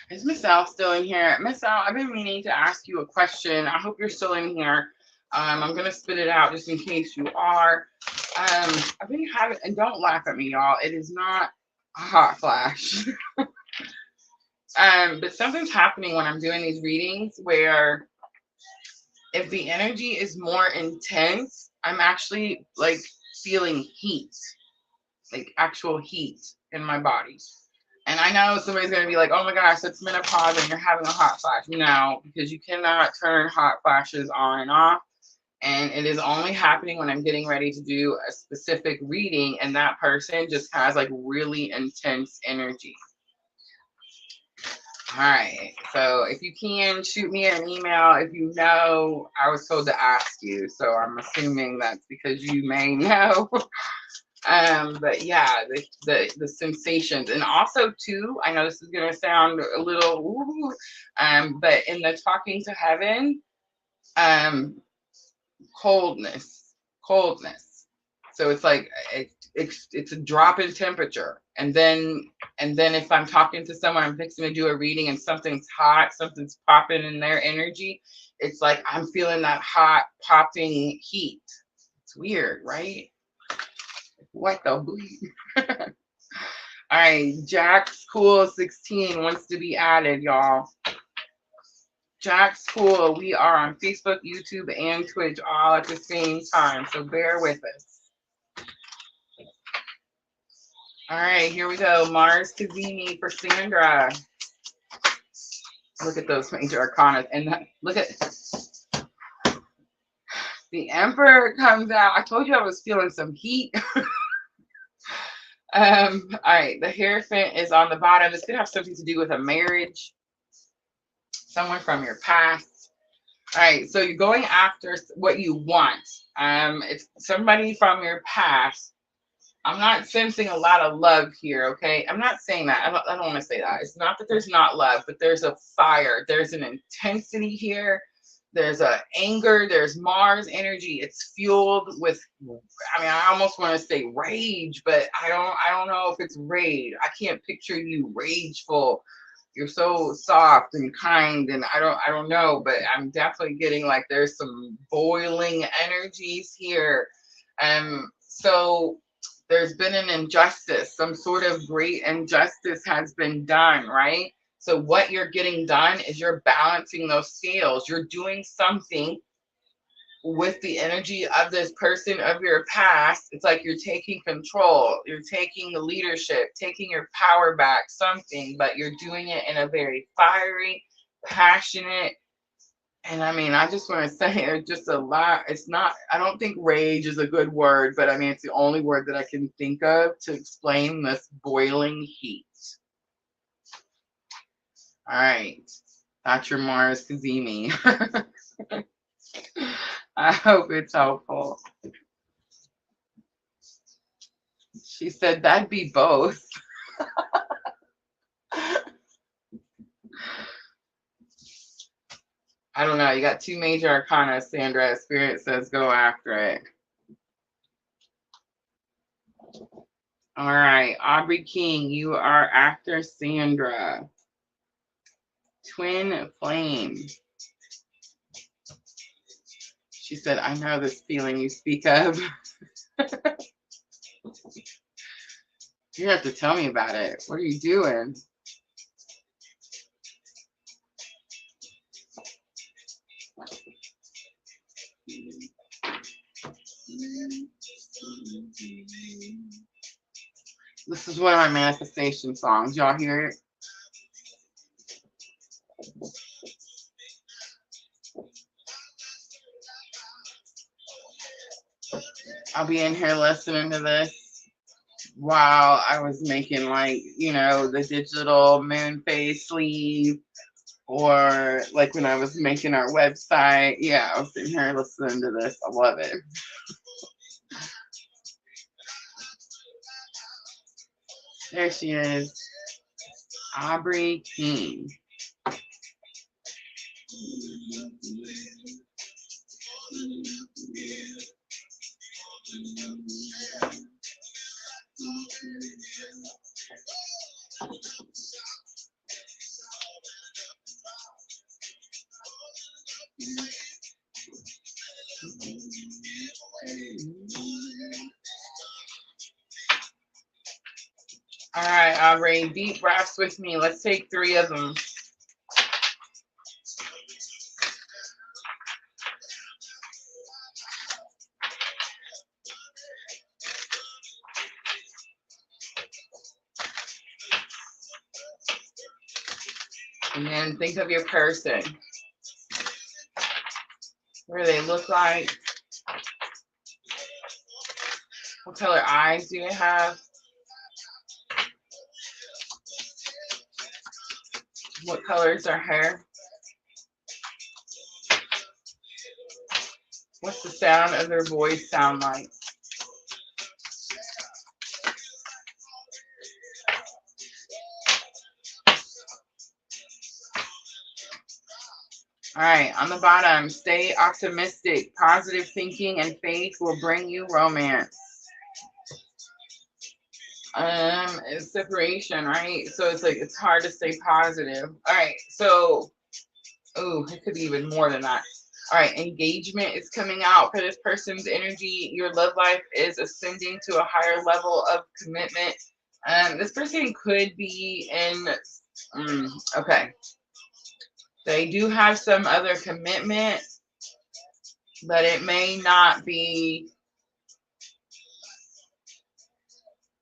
Is Miss Al still in here? Miss Al, I've been meaning to ask you a question. I hope you're still in here. I'm going to spit it out just in case you are. I've been having, and don't laugh at me, y'all. It is not a hot flash. But something's happening when I'm doing these readings where if the energy is more intense, I'm actually like feeling heat, like actual heat in my body. And I know somebody's going to be like, oh my gosh, it's menopause and you're having a hot flash. No, because you cannot turn hot flashes on and off. And it is only happening when I'm getting ready to do a specific reading and that person just has like really intense energy. All right. So if you can, shoot me an email. If you know, I was told to ask you. So I'm assuming that's because you may know. But yeah, the sensations, and also too, I know this is gonna sound a little woo, but in the talking to heaven, coldness. So it's like it's a drop in temperature, and then if I'm talking to someone, I'm fixing to do a reading, and something's hot, something's popping in their energy. It's like I'm feeling that hot popping heat. It's weird, right? What the bleed? All right, Jack's Cool 16 wants to be added, y'all. Jack's Cool, we are on Facebook, YouTube, and Twitch all at the same time, so bear with us. All right, here we go. Mars Cazimi for Sandra. Look at those major arcana, and look at the Emperor comes out. I told you I was feeling some heat. All right, the Hierophant is on the bottom. This could have something to do with a marriage, someone from your past. All right, so you're going after what you want. It's somebody from your past. I'm not sensing a lot of love here, okay? I'm not saying that. I don't want to say that. It's not that there's not love, but there's a fire. There's an intensity here. There's a anger. There's Mars energy. It's fueled with, I mean, I almost want to say rage, but I don't know if it's rage. I can't picture you rageful. You're so soft and kind, and I don't know, but I'm definitely getting like there's some boiling energies here. So there's been an injustice, some sort of great injustice has been done, right? So what you're getting done is you're balancing those scales. You're doing something with the energy of this person of your past. It's like you're taking control. You're taking the leadership, taking your power back, something, but you're doing it in a very fiery, passionate, and I mean, I just want to say it's just a lot. It's not, I don't think rage is a good word, but I mean, it's the only word that I can think of to explain this boiling heat. All right. That's your Mars Cazimi. I hope it's helpful. She said that'd be both. I don't know. You got two major arcana, Sandra. Spirit says go after it. All right, Aubrey King, you are after Sandra. Twin flame. She said, I know this feeling you speak of. You have to tell me about it. What are you doing? This is one of my manifestation songs. Y'all hear it? I'll be in here listening to this while I was making, like, you know, the digital moon phase sleeve, or like when I was making our website. Yeah, I was sitting here listening to this. I love it. There she is, Aubrey King. All right, Aubrey, deep breaths with me. Let's take 3 of them. And then think of your person. What do they look like? What color eyes do they have? What color is their hair? What's the sound of their voice sound like? All right, on the bottom, stay optimistic. Positive thinking and faith will bring you romance. It's separation, right? So it's like, it's hard to stay positive. All right, so, oh, it could be even more than that. All right, engagement is coming out for this person's energy. Your love life is ascending to a higher level of commitment. This person could be in, okay. They do have some other commitment, but it may not be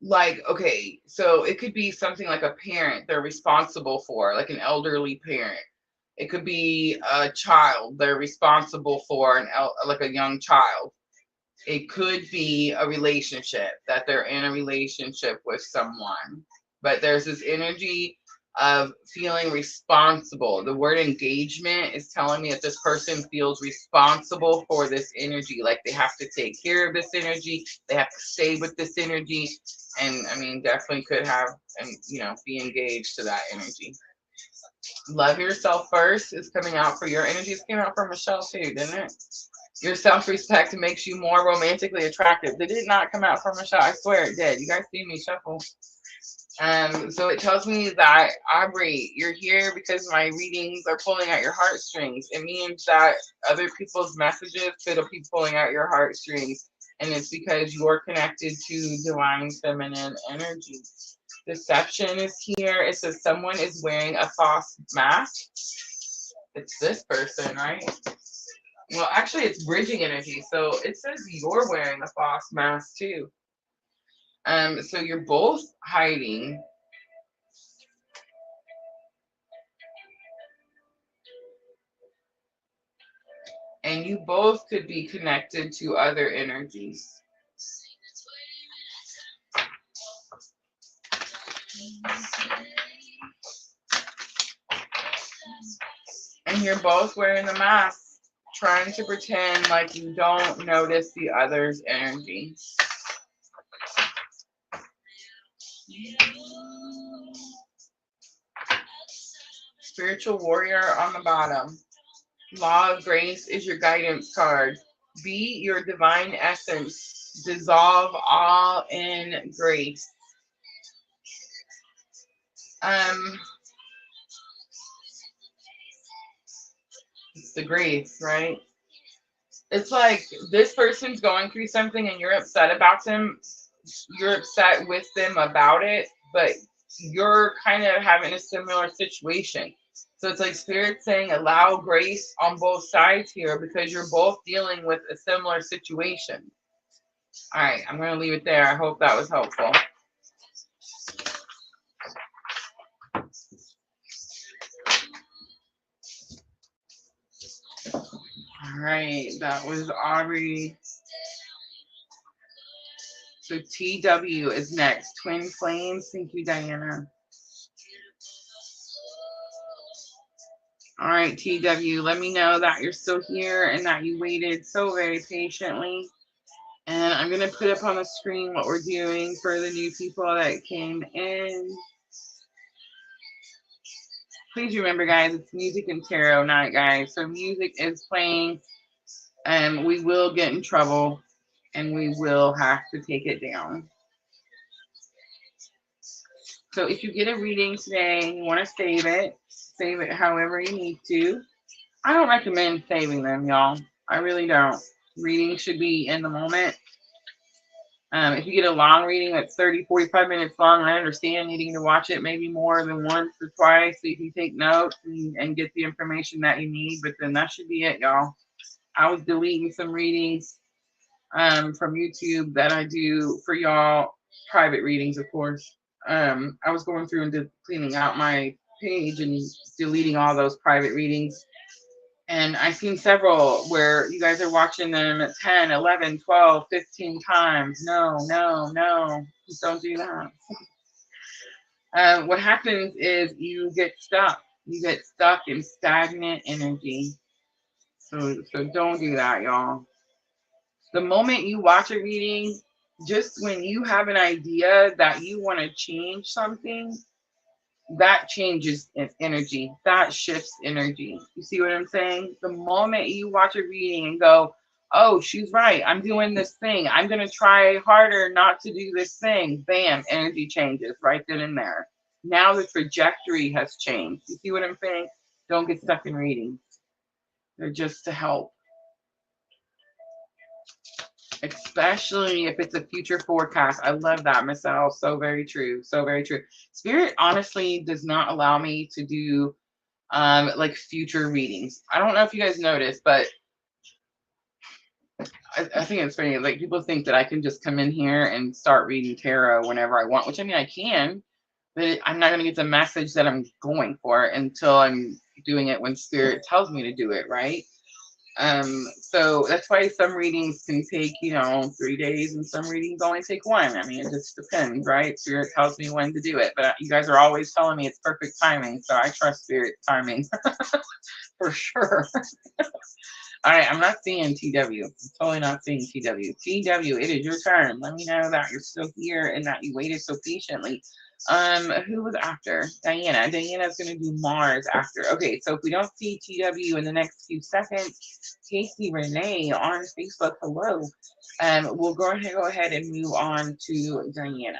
like, okay, so it could be something like a parent they're responsible for, like an elderly parent. It could be a child they're responsible for, like a young child. It could be a relationship, that they're in a relationship with someone. But there's this energy of feeling responsible. The word engagement is telling me that this person feels responsible for this energy. Like they have to take care of this energy. They have to stay with this energy. And I mean, definitely could have, and you know, be engaged to that energy. Love yourself first is coming out for your energy. It came out for Michelle too, didn't it? Your self-respect makes you more romantically attractive. They did not come out for Michelle. I swear it did. You guys see me shuffle. So it tells me that, Aubrey, you're here because my readings are pulling at your heartstrings. It means that other people's messages could be pulling at your heartstrings. And it's because you're connected to divine feminine energy. Deception is here. It says someone is wearing a false mask. It's this person, right? Well, actually, it's bridging energy. So it says you're wearing a false mask too. So you're both hiding. And you both could be connected to other energies. And you're both wearing the mask, trying to pretend like you don't notice the other's energy. Spiritual warrior on the bottom. Law of grace is your guidance card. Be your divine essence. Dissolve all in grace. Um, it's the grief, right? It's like this person's going through something and you're upset about them. You're upset with them about it, but you're kind of having a similar situation. So it's like spirit saying allow grace on both sides here because you're both dealing with a similar situation. All right, I'm going to leave it there. I hope that was helpful. All right, that was Aubrey. So TW is next. Twin Flames. Thank you, Diana. All right, TW, let me know that you're still here and that you waited so very patiently. And I'm going to put up on the screen what we're doing for the new people that came in. Please remember, guys, it's music and tarot night, guys. So music is playing and we will get in trouble and we will have to take it down. So if you get a reading today and you want to save it however you need to. I don't recommend saving them, y'all. I really don't. Reading should be in the moment. If you get a long reading that's 30, 45 minutes long, I understand needing to watch it maybe more than once or twice so you can take notes and get the information that you need. But then that should be it, y'all. I was deleting some readings from YouTube that I do for y'all, private readings, of course. I was going through and cleaning out my page and deleting all those private readings. And I've seen several where you guys are watching them at 10, 11, 12, 15 times. No, no, no. Don't do that. What happens is you get stuck. You get stuck in stagnant energy. So don't do that, y'all. The moment you watch a reading, just when you have an idea that you want to change something, that changes energy. That shifts energy. You see what I'm saying? The moment you watch a reading and go, oh, she's right. I'm doing this thing. I'm going to try harder not to do this thing. Bam, energy changes right then and there. Now the trajectory has changed. You see what I'm saying? Don't get stuck in readings. They're just to help. Especially if it's a future forecast. I love that, Miss L. So very true. So very true. Spirit honestly does not allow me to do like future readings. I don't know if you guys noticed, but I think it's funny. Like people think that I can just come in here and start reading tarot whenever I want, which I mean I can, but I'm not going to get the message that I'm going for until I'm doing it when Spirit tells me to do it, right? So that's why some readings can take, 3 days and some readings only take one. I mean, it just depends, right? Spirit tells me when to do it, but you guys are always telling me it's perfect timing. So I trust Spirit timing for sure. All right, I'm not seeing TW. I'm totally not seeing TW. TW, it is your turn. Let me know that you're still here and that you waited so patiently. Who was after? Diana. Diana's going to do Mars after. Okay, so if we don't see TW in the next few seconds, Casey Renee on Facebook, hello. We'll go ahead and move on to Diana.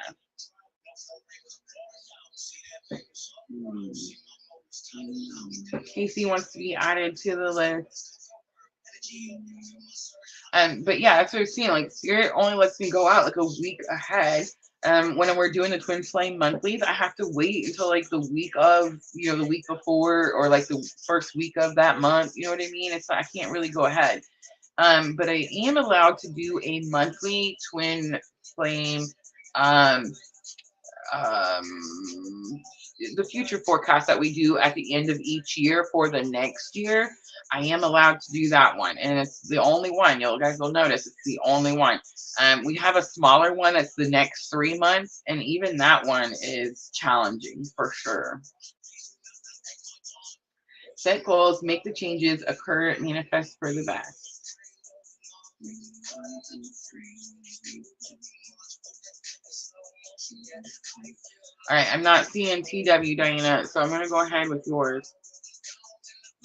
Casey wants to be added to the list. But yeah, that's what I'm saying. Like Spirit only lets me go out like a week ahead. When we're doing the Twin Flame monthlies, I have to wait until like the week of, the week before or like the first week of that month. You know what I mean? It's I can't really go ahead. But I am allowed to do a monthly Twin Flame um, the future forecast that we do at the end of each year for the next year. I am allowed to do that one, and it's the only one. You guys will notice it's the only one. We have a smaller one that's the next 3 months, and even that one is challenging for sure. Set goals, make the changes, occur, manifest for the best. All right, I'm not seeing TW, Diana, so I'm going to go ahead with yours.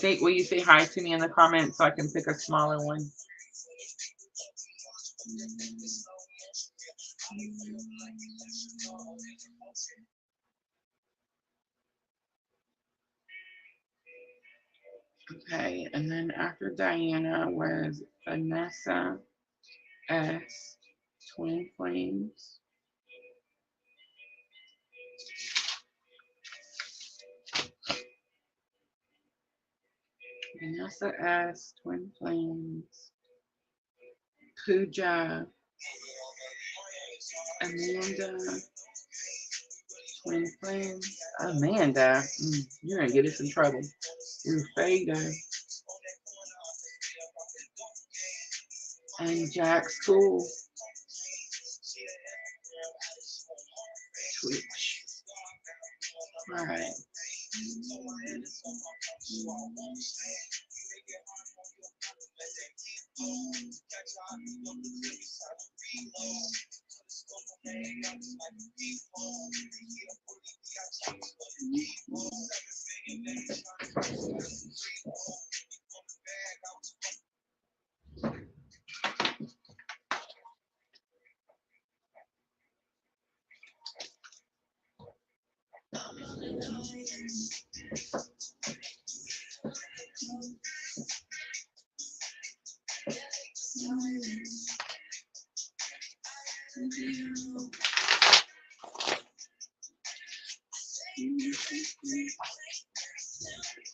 Will you say hi to me in the comments so I can pick a smaller one? Okay, and then after Diana was Vanessa S, Twin Flames. Vanessa S, Twin Flames. Pooja, Amanda, Twin Flames. Amanda, you're gonna get us in trouble. Rufada and Jack School. Twitch. All right.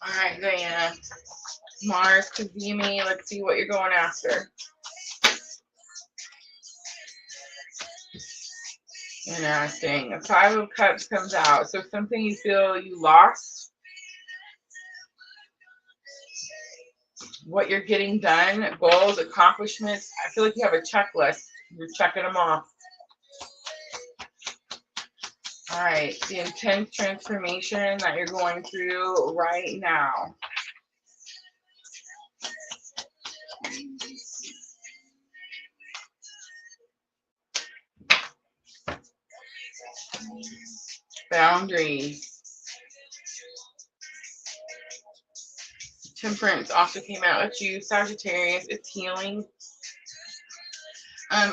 All right, Diana. Mars, Cazimi, let's see what you're going after. Interesting. The Five of Cups comes out. So something you feel you lost, what you're getting done, goals, accomplishments. I feel like you have a checklist. You're checking them off. All right, the intense transformation that you're going through right now. Boundaries. Temperance also came out with you. Sagittarius, it's healing.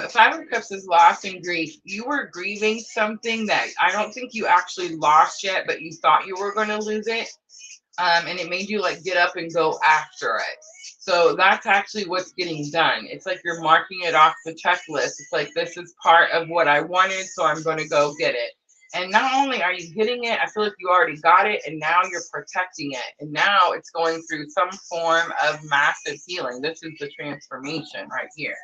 Five of Cups is loss and grief. You were grieving something that I don't think you actually lost yet, but you thought you were going to lose it. And it made you like get up and go after it. So that's actually what's getting done. It's like you're marking it off the checklist. It's like, this is part of what I wanted, so I'm going to go get it. And not only are you getting it, I feel like you already got it, and now you're protecting it. And now it's going through some form of massive healing. This is the transformation right here.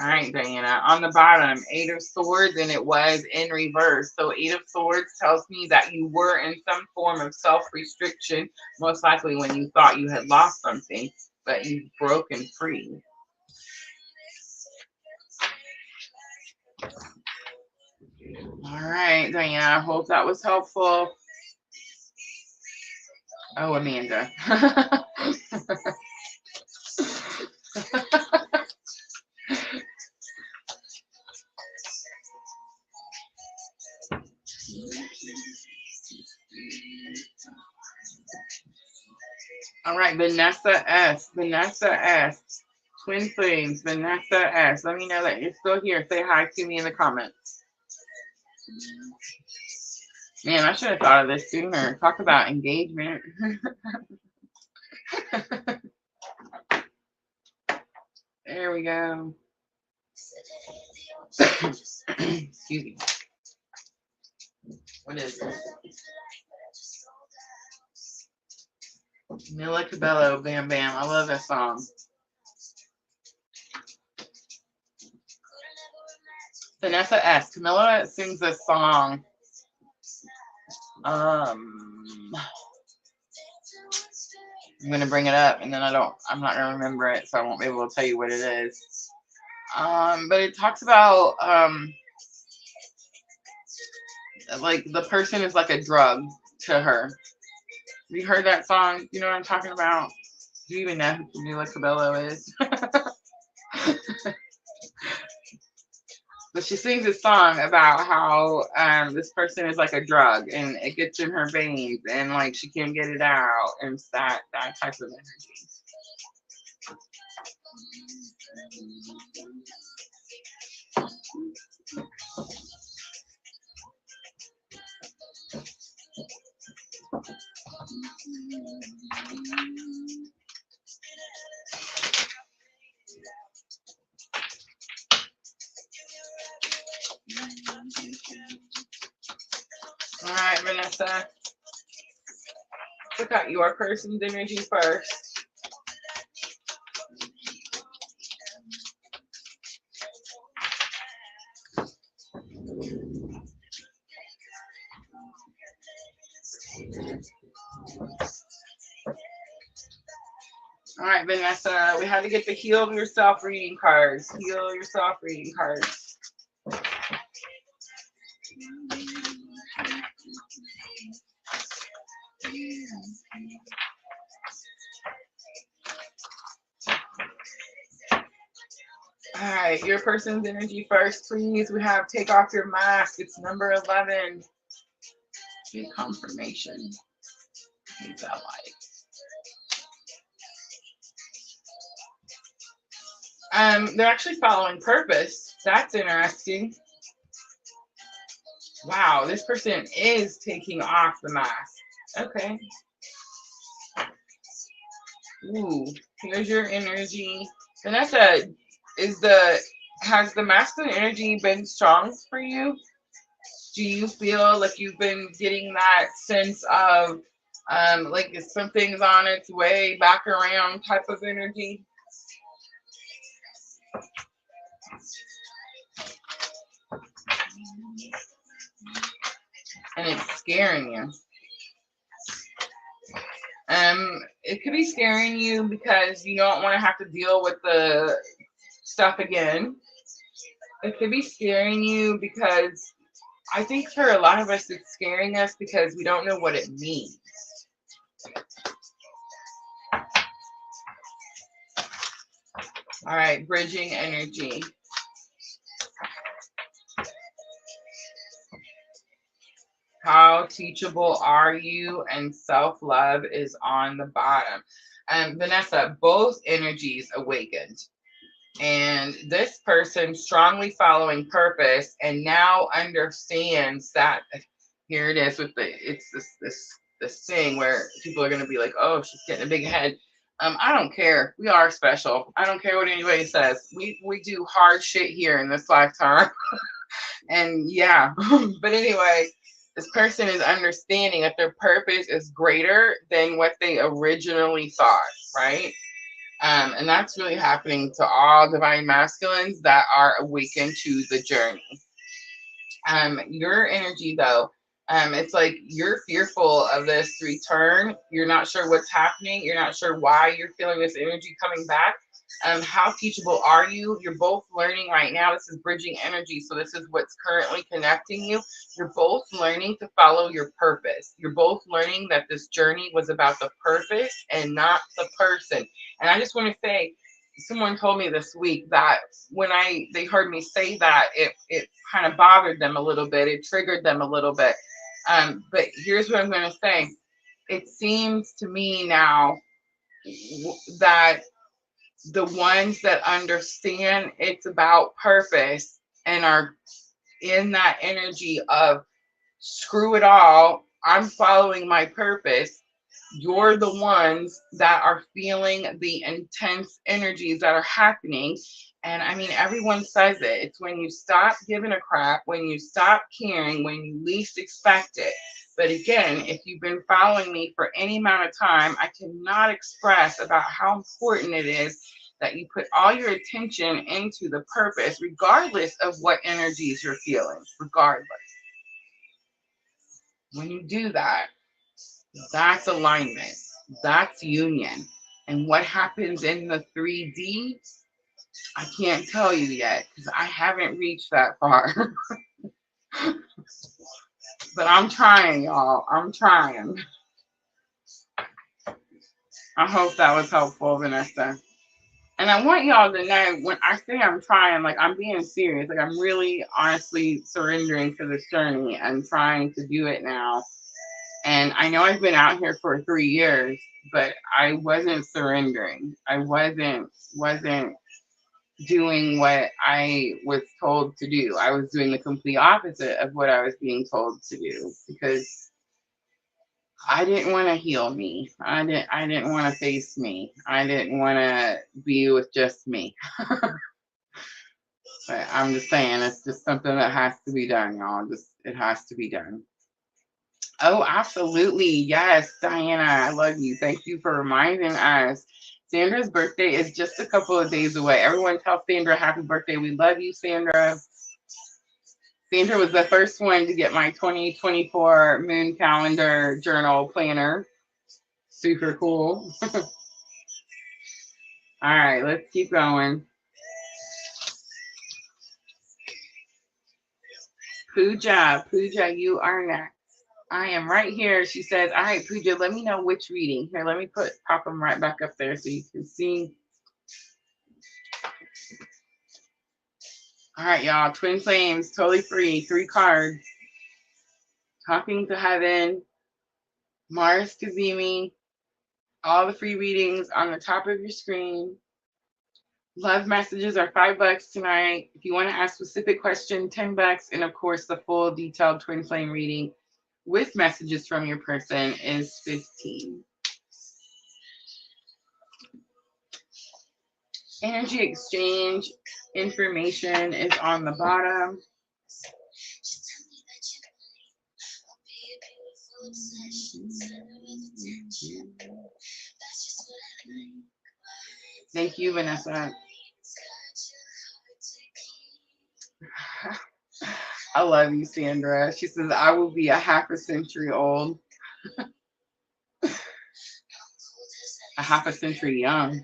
All right, Diana. On the bottom, Eight of Swords, and it was in reverse. So Eight of Swords tells me that you were in some form of self-restriction, most likely when you thought you had lost something, but you've broken free. All right, Diana. I hope that was helpful. Oh, Amanda. All right, Vanessa S. Vanessa S. Twin Flames. Vanessa S. Let me know that you're still here. Say hi to me in the comments. Man, I should have thought of this sooner. Talk about engagement. There we go. Excuse me. What is it? Mila Cabello, Bam Bam. I love that song. Vanessa S. Camilla sings this song. I'm gonna bring it up, and then I'm not gonna remember it, so I won't be able to tell you what it is. But it talks about like the person is like a drug to her. Have you heard that song? You know what I'm talking about? Do you even know who Mila Cabello is? But she sings a song about how this person is like a drug, and it gets in her veins, and like she can't get it out, and it's that type of energy. Vanessa. Look at your person's energy first. All right, Vanessa, we had to get the heal yourself reading cards. Heal yourself reading cards. All right, your person's energy first, please. We have take off your mask. It's number 11. Get confirmation. What's that like? They're actually following purpose. That's interesting. Wow, this person is taking off the mask. Okay. Ooh, here's your energy. Vanessa, has the masculine energy been strong for you? Do you feel like you've been getting that sense of like if something's on its way back around type of energy? And it's scaring you. It could be scaring you because you don't want to have to deal with the stuff again. It could be scaring you because I think for a lot of us it's scaring us because we don't know what it means. All right, bridging energy. How teachable are you? And self-love is on the bottom. Vanessa, both energies awakened. And this person strongly following purpose and now understands that here it is with it's this thing where people are going to be like, oh, she's getting a big head. I don't care. We are special. I don't care what anybody says. We do hard shit here in this lifetime. And yeah, but anyway, this person is understanding that their purpose is greater than what they originally thought, right? And that's really happening to all divine masculines that are awakened to the journey. Your energy though, it's like you're fearful of this return. You're not sure what's happening. You're not sure why you're feeling this energy coming back. How teachable are you? You're both learning right now. This is bridging energy. So this is what's currently connecting you. You're both learning to follow your purpose. You're both learning that this journey was about the purpose and not the person. And I just want to say, someone told me this week that when they heard me say that, it kind of bothered them a little bit. It triggered them a little bit. But here's what I'm going to say. It seems to me now that the ones that understand it's about purpose and are in that energy of screw it all, I'm following my purpose. You're the ones that are feeling the intense energies that are happening. And I mean, everyone says it. It's when you stop giving a crap, when you stop caring, when you least expect it. But again, if you've been following me for any amount of time, I cannot express about how important it is that you put all your attention into the purpose, regardless of what energies you're feeling, regardless. When you do that, that's alignment, that's union. And what happens in the 3D, I can't tell you yet because I haven't reached that far. But I'm trying, y'all. I'm trying. I hope that was helpful, Vanessa. And I want y'all to know when I say I'm trying, like I'm being serious. Like I'm really honestly surrendering to this journey and trying to do it now. And I know I've been out here for 3 years, but I wasn't surrendering. I wasn't doing what I was told to do. I was doing the complete opposite of what I was being told to do because I didn't want to heal me. I didn't want to face me. I didn't want to be with just me. But I'm just saying, it's just something that has to be done, y'all. It has to be done. Oh, absolutely. Yes, Diana, I love you. Thank you for reminding us. Sandra's birthday is just a couple of days away. Everyone tell Sandra happy birthday. We love you, Sandra. Sandra was the first one to get my 2024 moon calendar journal planner. Super cool. All right, let's keep going. Pooja, you are next. I am right here. She says, all right, Pooja, let me know which reading. Here, let me pop them right back up there so you can see. All right, y'all. Twin Flames, totally free. 3 cards. Talking to Heaven, Mars Cazimi, all the free readings on the top of your screen. Love messages are $5 tonight. If you want to ask specific question, $10. And of course, the full detailed twin flame reading with messages from your person is $15. Energy exchange information is on the bottom. Thank you, Vanessa. I love you, Sandra. She says, I will be a half a century old. A half a century young.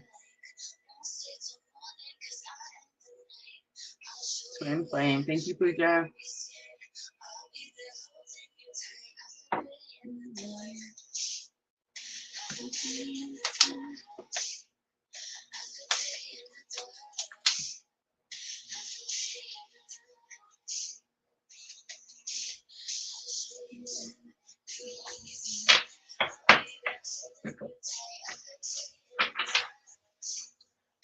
Twin flame. Thank you, Pooja.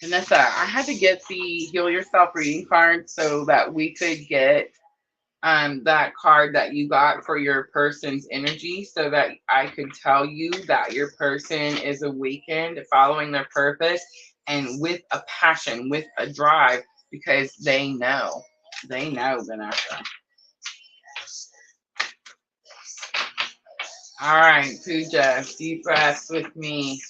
Vanessa, I had to get the Heal Yourself reading card so that we could get that card that you got for your person's energy so that I could tell you that your person is awakened, following their purpose, and with a passion, with a drive, because they know. They know, Vanessa. All right, Pooja, deep breaths with me.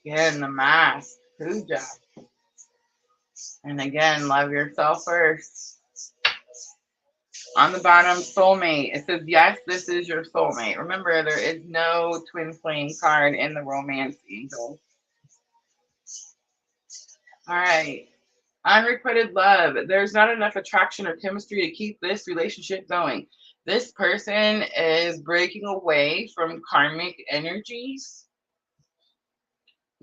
Again, the mask, Pooja. And again, love yourself first. On the bottom, soulmate. It says, yes, this is your soulmate. Remember, there is no twin flame card in the romance angel. All right. Unrequited love. There's not enough attraction or chemistry to keep this relationship going. This person is breaking away from karmic energies.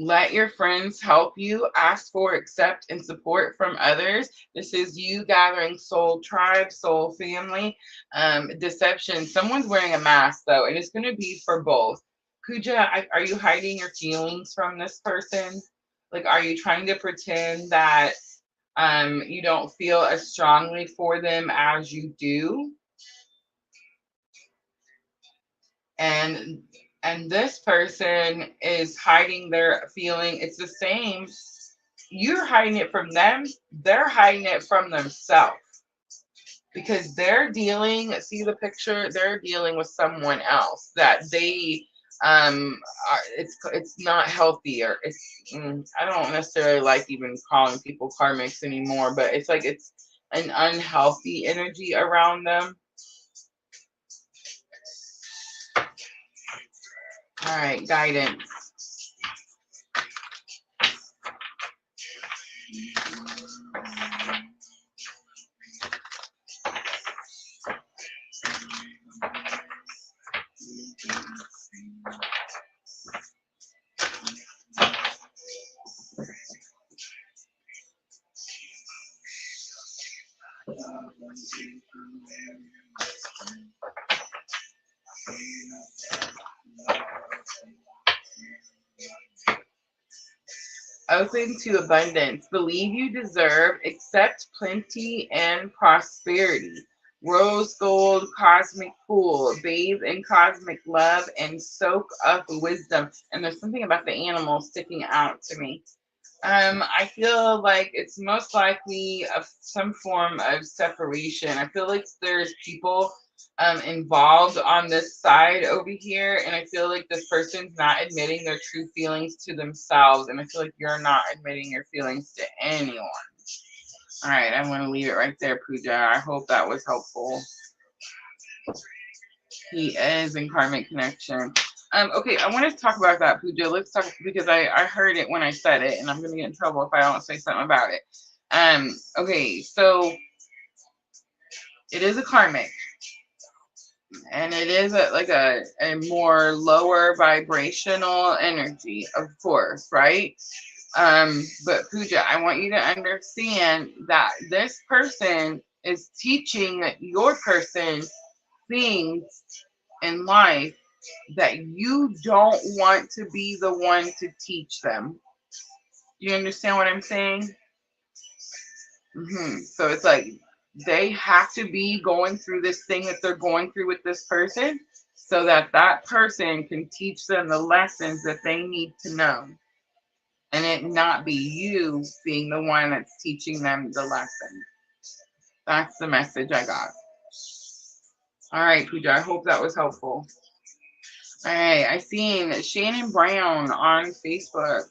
Let your friends help you. Ask for, accept, and support from others. This is you gathering soul tribe, soul family. Deception. Someone's wearing a mask, though, and it's going to be for both. Pooja, are you hiding your feelings from this person? Like, are you trying to pretend that you don't feel as strongly for them as you do? And this person is hiding their feeling. It's the same. You're hiding it from them. They're hiding it from themselves because they're dealing, see the picture, they're dealing with someone else that they are, it's not healthy, or it's I don't necessarily like even calling people karmics anymore, but it's like it's an unhealthy energy around them. All right, guidance. Open to abundance. Believe you deserve, accept plenty and prosperity. Rose gold, cosmic pool. Bathe in cosmic love and soak up wisdom. And there's something about the animal sticking out to me. I feel like it's most likely of some form of separation. I feel like there's people involved on this side over here, and I feel like this person's not admitting their true feelings to themselves, and I feel like you're not admitting your feelings to anyone. All right, I'm going to leave it right there, Pooja. I hope that was helpful. He is in karmic connection. Okay, I want to talk about that, Pooja. Let's talk, because I heard it when I said it, and I'm gonna get in trouble if I don't say something about it. Okay, so it is a karmic, and it is a more lower vibrational energy, of course, right? But Pooja, I want you to understand that this person is teaching your person things in life that you don't want to be the one to teach them. You understand what I'm saying? So it's like they have to be going through this thing that they're going through with this person so that that person can teach them the lessons that they need to know. And it not be you being the one that's teaching them the lesson. That's the message I got. All right, Pooja, I hope that was helpful. All right, I seen Shannon Brown on Facebook.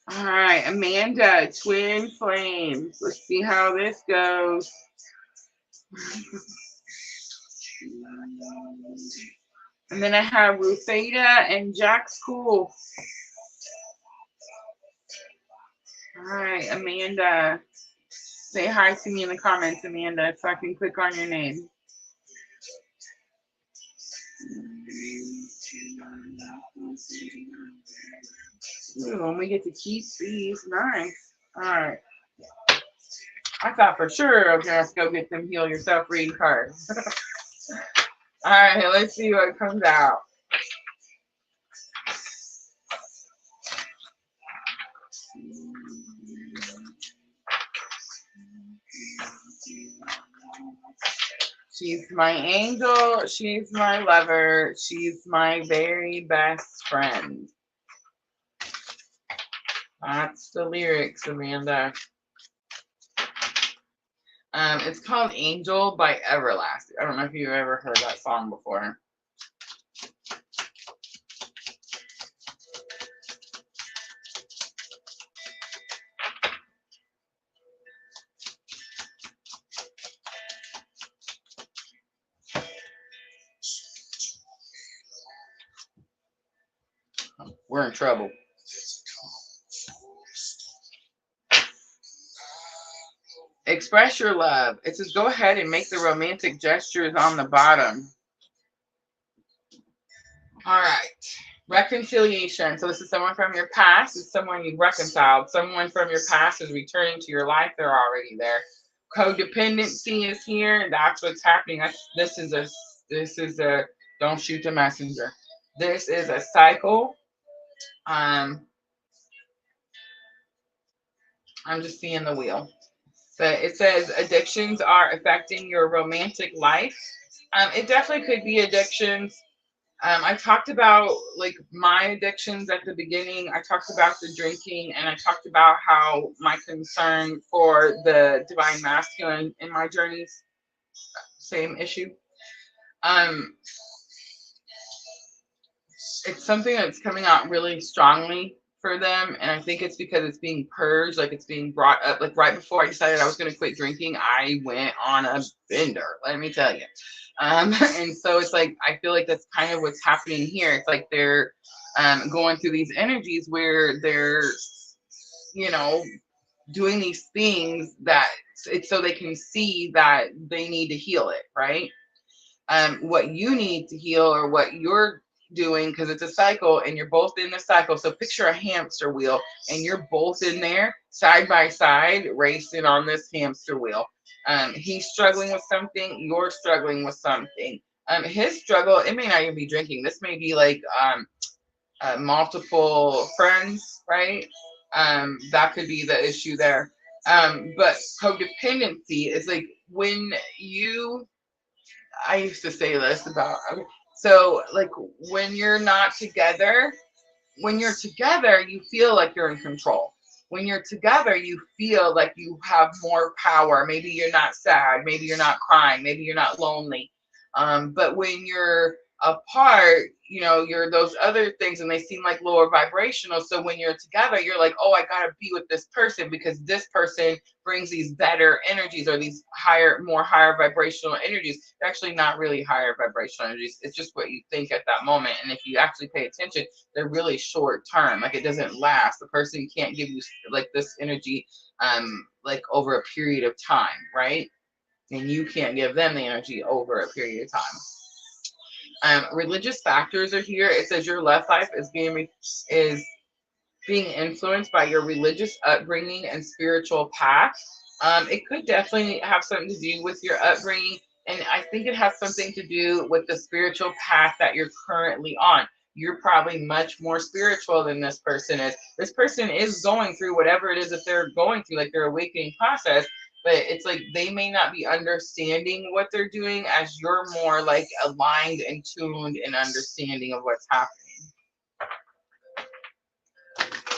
All right, Amanda, twin flames. Let's see how this goes. And then I have Rufeta and Jack's Cool. All right, Amanda. Say hi to me in the comments, Amanda, so I can click on your name. Ooh, and we get to keep these. Nice. All right. I thought for sure I was going to go get them heal yourself reading cards. All right, let's see what comes out. She's my angel. She's my lover. She's my very best friend. That's the lyrics, Amanda. It's called Angel by Everlasting. I don't know if you've ever heard that song before. We're in trouble. Express your love. It says go ahead and make the romantic gestures on the bottom. All right. Reconciliation. So this is someone from your past. It's someone you've reconciled. Someone from your past is returning to your life. They're already there. Codependency is here. That's what's happening. This is a don't shoot the messenger. This is a cycle. I'm just seeing the wheel. So it says addictions are affecting your romantic life. It definitely could be addictions. I talked about like my addictions at the beginning. I talked about the drinking, and I talked about how my concern for the divine masculine in my journeys, same issue. It's something that's coming out really strongly for them, and I think it's because it's being purged, like it's being brought up. Like right before I decided I was going to quit drinking, I went on a bender, let me tell you. And so it's like I feel like that's kind of what's happening here. It's like they're going through these energies where they're, you know, doing these things that it's so they can see that they need to heal it, right? What you need to heal or what you're doing, because it's a cycle and you're both in the cycle. So picture a hamster wheel and you're both in there side by side racing on this hamster wheel. He's struggling with something, you're struggling with something. His struggle, it may not even be drinking. This may be like multiple friends, right? That could be the issue there. But codependency is like when you, I used to say this about, so like when you're not together, when you're together, you feel like you're in control. When you're together, you feel like you have more power. Maybe you're not sad. Maybe you're not crying. Maybe you're not lonely. But when you're apart, you know, you're those other things and they seem like lower vibrational. So when you're together, you're like, oh, I got to be with this person because this person brings these better energies or these higher, more higher vibrational energies. They're actually not really higher vibrational energies. It's just what you think at that moment. And if you actually pay attention, they're really short term. Like it doesn't last. The person can't give you like this energy like over a period of time, right? And you can't give them the energy over a period of time. Religious factors are here. It says your love life is being influenced by your religious upbringing and spiritual path. It could definitely have something to do with your upbringing, and I think it has something to do with the spiritual path that you're currently on. You're probably much more spiritual than this person is. This person is going through whatever it is that they're going through, like their awakening process, but it's like they may not be understanding what they're doing as you're more like aligned and tuned and understanding of what's happening.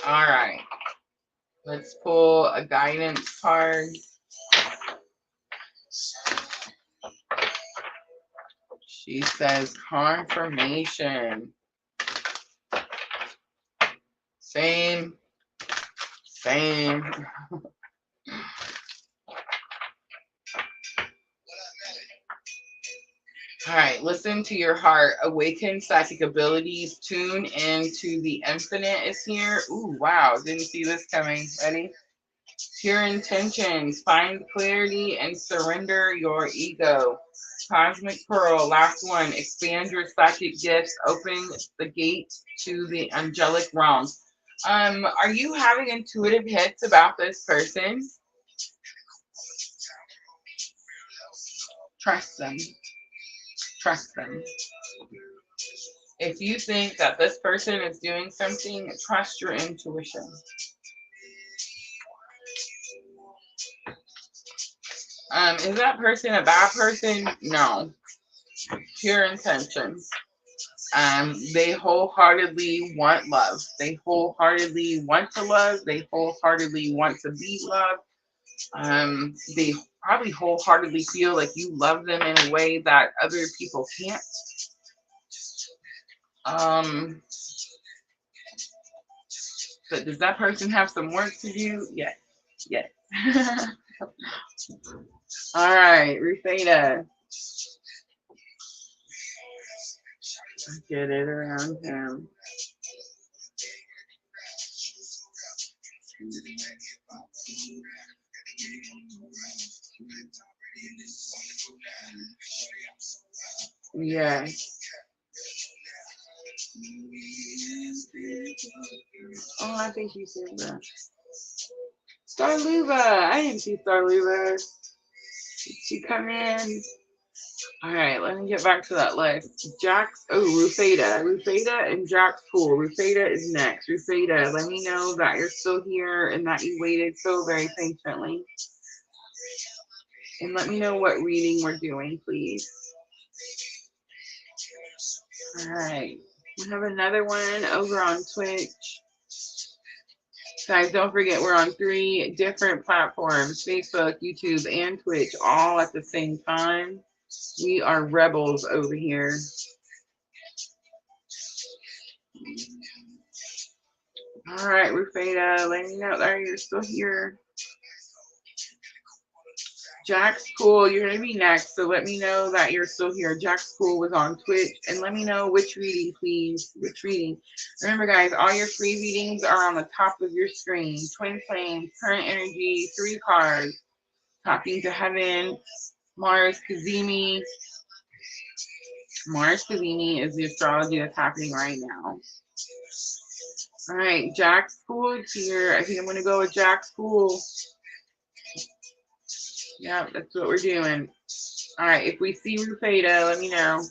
All right. Let's pull a guidance card. She says confirmation. Same. All right, listen to your heart. Awaken psychic abilities. Tune into the infinite is here. Ooh, wow. Didn't see this coming. Ready? Pure intentions. Find clarity and surrender your ego. Cosmic Pearl. Last one. Expand your psychic gifts. Open the gate to the angelic realms. Are you having intuitive hits about this person? Trust them. Trust them. If you think that this person is doing something, trust your intuition. Is that person a bad person? No. Pure intentions. They wholeheartedly want love. They wholeheartedly want to love. They wholeheartedly want to be loved. They probably wholeheartedly feel like you love them in a way that other people can't. But does that person have some work to do? Yes. Yes. All right, Rufeta. Get it around him. Yes. Oh, I think you said that. Starluva. I didn't see Starluva. Did she come in? All right, let me get back to that list. Jack's, oh, Rufeta. Rufeta and Jack's Pool. Rufeta is next. Rufeta, let me know that you're still here and that you waited so very patiently. And let me know what reading we're doing, please. All right. We have another one over on Twitch. Guys, don't forget we're on 3 different platforms, Facebook, YouTube, and Twitch, all at the same time. We are rebels over here. All right, Rufeta, let me know that you're still here. Jack School, you're going to be next, so let me know that you're still here. Jack School was on Twitch, and let me know which reading, please. Which reading. Remember, guys, all your free readings are on the top of your screen. Twin Flames, Current Energy, 3 cards. Talking to Heaven, Mars Cazimi. Mars Cazimi is the astrology that's happening right now. All right, Jack School is here. I think I'm going to go with Jack School. Yeah, that's what we're doing. All right, if we see Rufeta, let me know.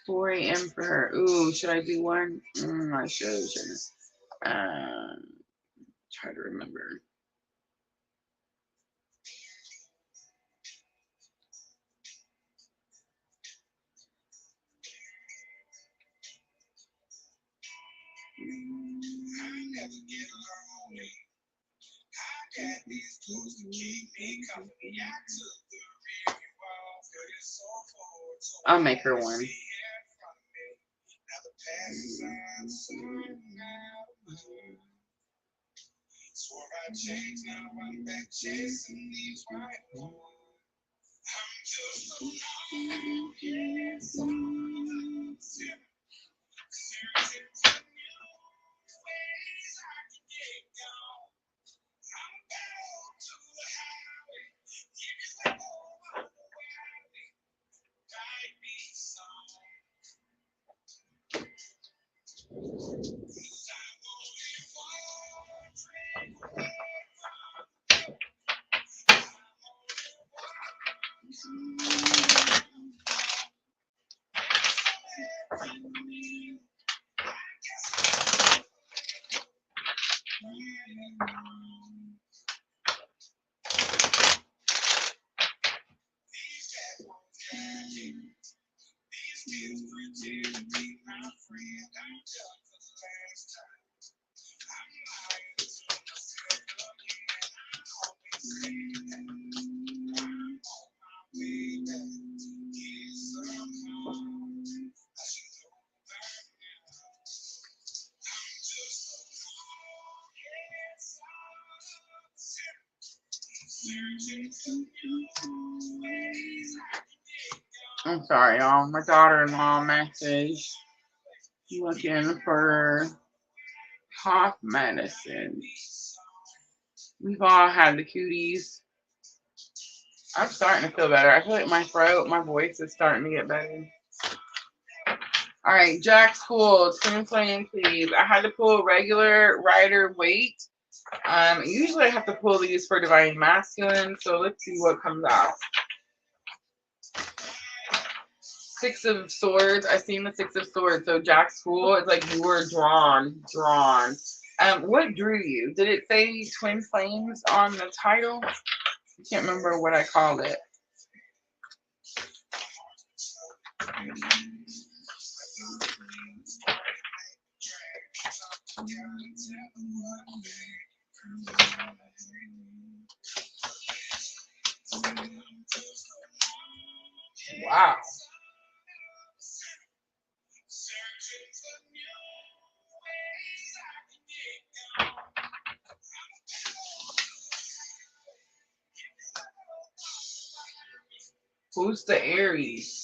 4 a.m. for her. Ooh, should I do one? I shouldn't. Try to remember. I'll make her one. I'm sorry, y'all. My daughter-in-law messaged looking for cough medicine. We've all had the cooties. I'm starting to feel better. I feel like my throat, my voice is starting to get better. All right, Jack School, Twin Flame, please. I had to pull regular Rider Weight. Usually I have to pull these for Divine Masculine, so let's see what comes out. 6 of Swords. I've seen the 6 of Swords. So Jack School, it's like you were drawn. What drew you? Did it say Twin Flames on the title? I can't remember what I called it. Wow. Who's the Aries?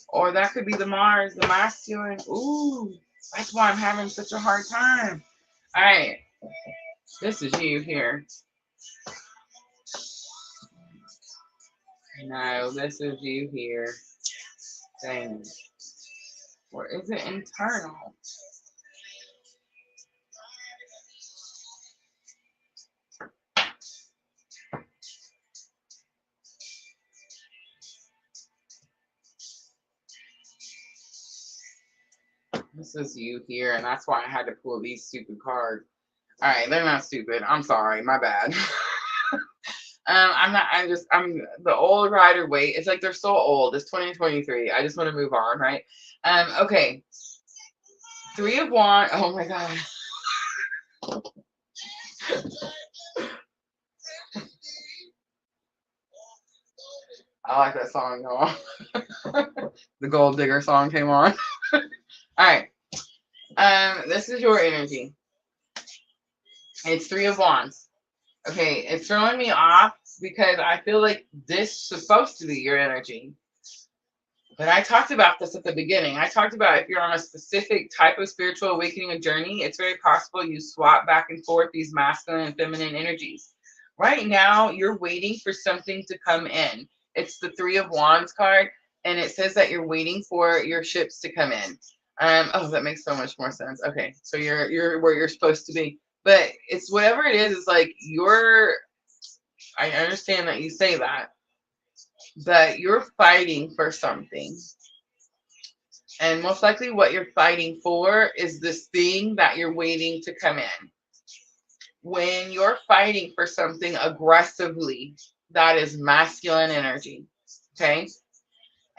Or that could be the Mars, the masculine. Ooh, that's why I'm having such a hard time. All right. This is you here. No, this is you here. Dang. Or is it internal? This is you here, and that's why I had to pull these stupid cards. All right, they're not stupid. I'm sorry, my bad. I'm the old Rider Waite. It's like they're so old. It's 2023. I just want to move on, right? Okay. 3 of Wands. Oh my God. I like that song, y'all. The Gold Digger song came on. All right. This is your energy. It's Three of Wands. Okay, it's throwing me off because I feel like this is supposed to be your energy. But I talked about this at the beginning. I talked about if you're on a specific type of spiritual awakening or journey, it's very possible you swap back and forth these masculine and feminine energies. Right now, you're waiting for something to come in. It's the Three of Wands card, and it says that you're waiting for your ships to come in. Oh, that makes so much more sense. Okay, so you're where you're supposed to be. But it's whatever it is, it's like I understand that you say that, but you're fighting for something. And most likely what you're fighting for is this thing that you're waiting to come in. When you're fighting for something aggressively, that is masculine energy. Okay?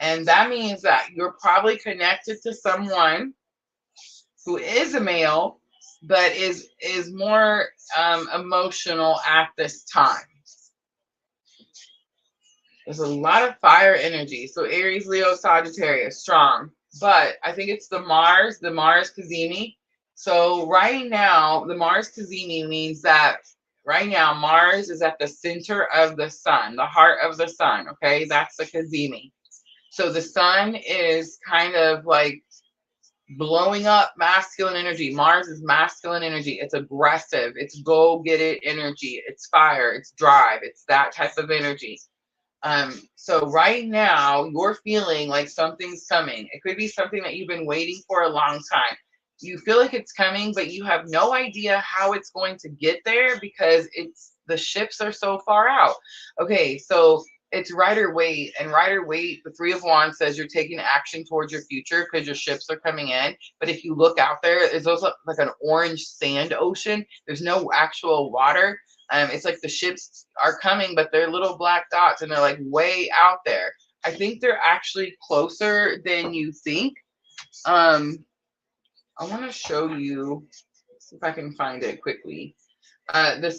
And that means that you're probably connected to someone who is a male, but is more emotional at this time. There's a lot of fire energy. So Aries, Leo, Sagittarius, strong. But I think it's the Mars Cazimi. So right now, the Mars Cazimi means that right now Mars is at the center of the sun, the heart of the sun. Okay, that's the Cazimi. So the sun is kind of like blowing up masculine energy. Mars is masculine energy. It's aggressive. It's go get it energy. It's fire. It's drive. It's that type of energy. So right now you're feeling like something's coming. It could be something that you've been waiting for a long time. You feel like it's coming, but you have no idea how it's going to get there because the ships are so far out. Okay, so it's Rider Waite, and Rider Waite, the Three of Wands says you're taking action towards your future because your ships are coming in. But if you look out there, there's also like an orange sand ocean. There's no actual water. It's like the ships are coming, but they're little black dots and they're like way out there. I think they're actually closer than you think. I want to show you, see if I can find it quickly. The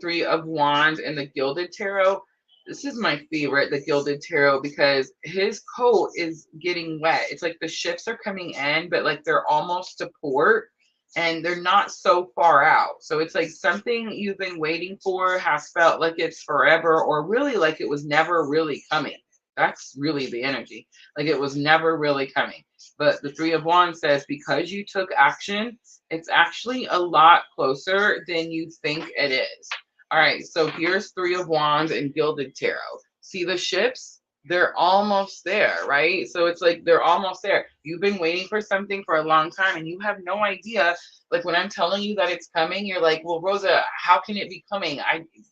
Three of Wands and the Gilded Tarot. This is my favorite, the Gilded Tarot, because his coat is getting wet. It's like the ships are coming in, but like they're almost to port and they're not so far out. So it's like something you've been waiting for has felt like it's forever, or really like it was never really coming. That's really the energy. Like it was never really coming. But the Three of Wands says because you took action, it's actually a lot closer than you think it is. All right, so here's Three of Wands and Gilded Tarot. See the ships? They're almost there, right? So it's like they're almost there. You've been waiting for something for a long time and you have no idea. Like when I'm telling you that it's coming, you're like, well, Rosa, how can it be coming?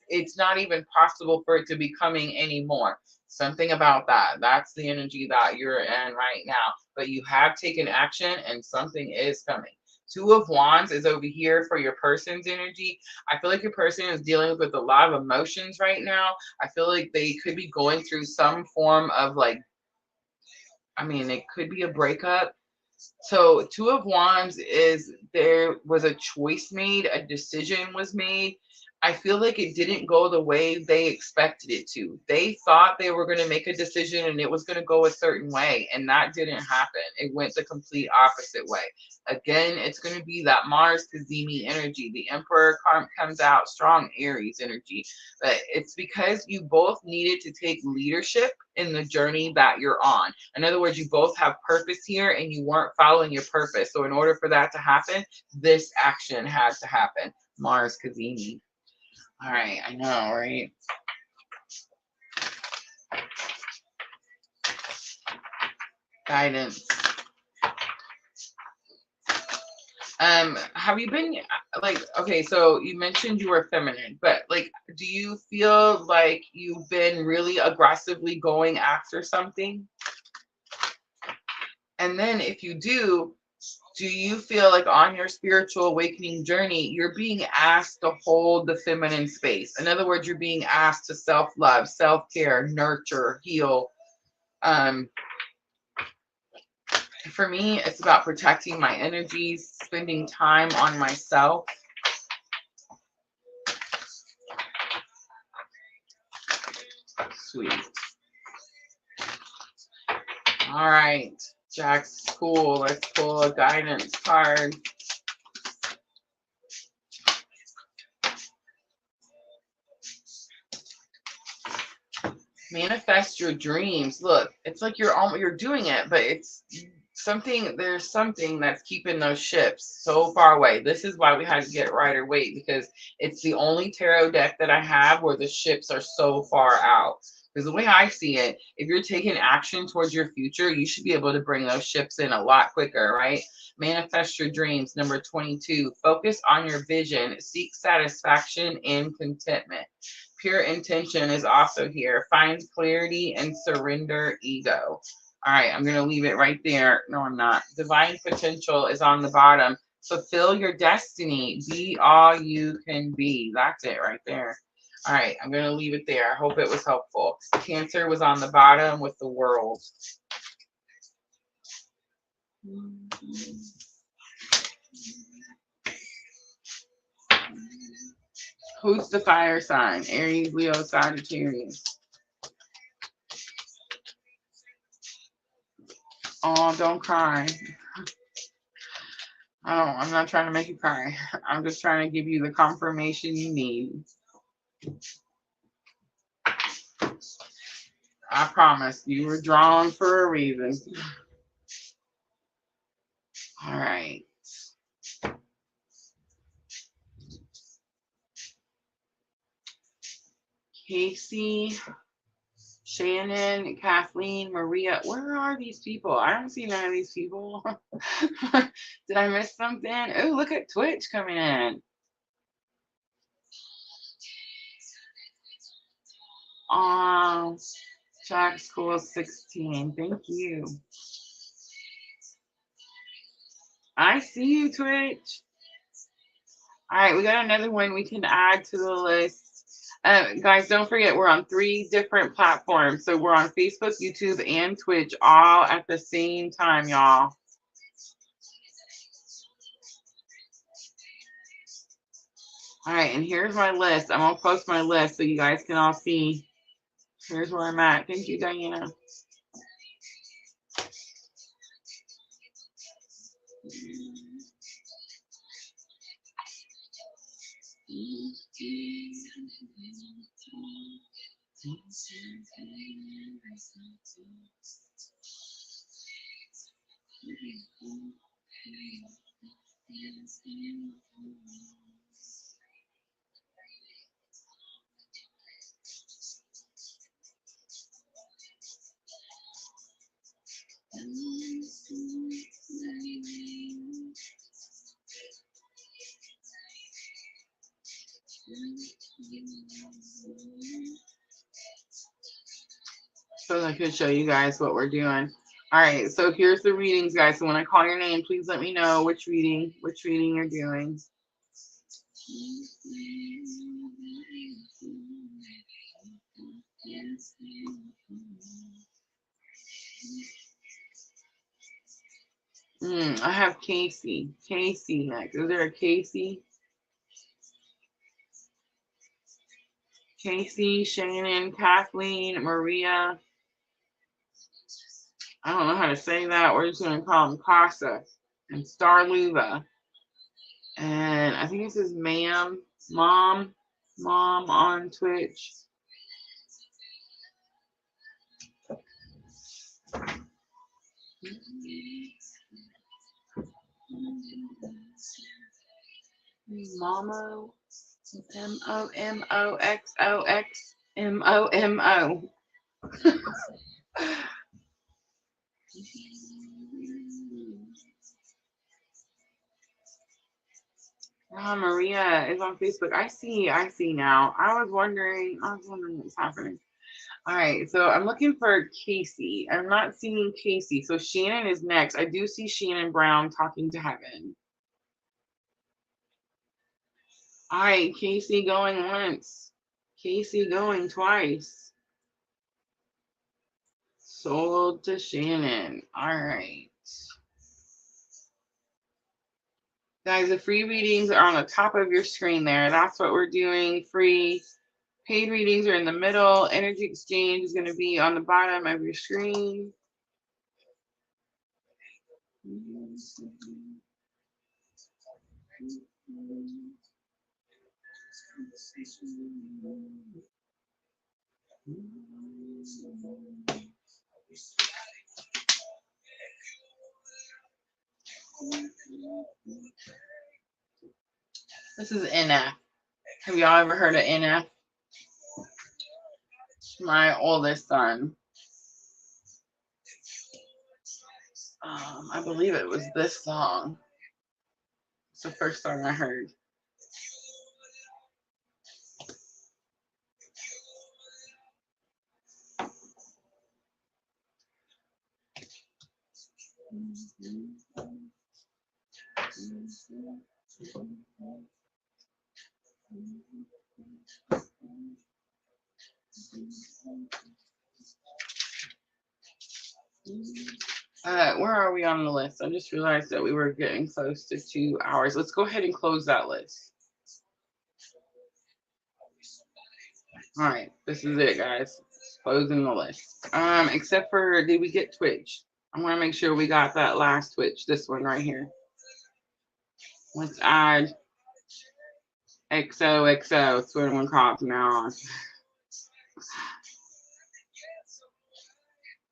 It's not even possible for it to be coming anymore. Something about that. That's the energy that you're in right now. But you have taken action and something is coming. Two of Wands is over here for your person's energy. I feel like your person is dealing with a lot of emotions right now. I feel like they could be going through some form of it could be a breakup. So Two of Wands is there was a choice made, a decision was made. I feel like it didn't go the way they expected it to. They thought they were going to make a decision and it was going to go a certain way, and that didn't happen. It went the complete opposite way. Again, it's going to be that Mars Cazimi energy. The Emperor comes out strong, Aries energy. But it's because you both needed to take leadership in the journey that you're on. In other words, you both have purpose here and you weren't following your purpose. So in order for that to happen, this action had to happen. Mars Cazimi. All right, I know, right? Guidance. Have you been okay, so you mentioned you were feminine, but do you feel like you've been really aggressively going after something? And then if you do you feel like on your spiritual awakening journey, you're being asked to hold the feminine space? In other words, you're being asked to self-love, self-care, nurture, heal. For me, it's about protecting my energies, spending time on myself. Sweet. All right, Jack's cool. Let's pull a guidance card. Manifest your dreams. Look, it's like you're doing it, but it's something. There's something that's keeping those ships so far away. This is why we had to get Rider Waite, because it's the only tarot deck that I have where the ships are so far out. Because the way I see it, if you're taking action towards your future, you should be able to bring those ships in a lot quicker, right? Manifest your dreams. Number 22. Focus on your vision. Seek satisfaction and contentment. Pure intention is also here. Find clarity and surrender ego. All right, I'm going to leave it right there. No, I'm not. Divine potential is on the bottom. Fulfill your destiny. Be all you can be. That's it right there. All right, I'm going to leave it there. I hope it was helpful. Cancer was on the bottom with the world. Who's the fire sign? Aries, Leo, Sagittarius. Oh, don't cry. I'm not trying to make you cry. I'm just trying to give you the confirmation you need. I promise you were drawn for a reason. All right. Casey, Shannon, Kathleen, Maria. Where are these people? I don't see none of these people. Did I miss something? Oh, look at Twitch coming in. Jack School 16. Thank you. I see you, Twitch. All right, we got another one we can add to the list. Guys, don't forget, we're on 3 different platforms. So we're on Facebook, YouTube, and Twitch all at the same time, y'all. All right, and here's my list. I'm going to post my list so you guys can all see. Here's where I'm at. Thank you, Diana. So I could show you guys what we're doing. All right, so here's the readings, guys. So when I call your name, please let me know which reading you're doing. I have Casey. Casey next. Is there a Casey? Casey, Shannon, Kathleen, Maria. I don't know how to say that. We're just going to call them Casa and Starluva. And I think this is Mom on Twitch. Momo. MOMOXOX MOMO. Maria is on Facebook. I see now. I was wondering what's happening. All right, so I'm looking for Casey. I'm not seeing Casey. So Shannon is next. I do see Shannon Brown talking to heaven. All right, Casey going once. Casey going twice. Sold to Shannon. All right. Guys, the free readings are on the top of your screen there. That's what we're doing. Free. Paid readings are in the middle. Energy exchange is going to be on the bottom of your screen. This is NF. Have y'all ever heard of NF? My oldest son. I believe it was this song. It's the first song I heard. Where are we on the list? I just realized that we were getting close to 2 hours. Let's go ahead and close that list. All right, this is it, guys. Closing the list. Except for, did we get Twitch? I want to make sure we got that last Twitch. This one right here. Let's add XOXO. It's what I'm gonna call it from now on.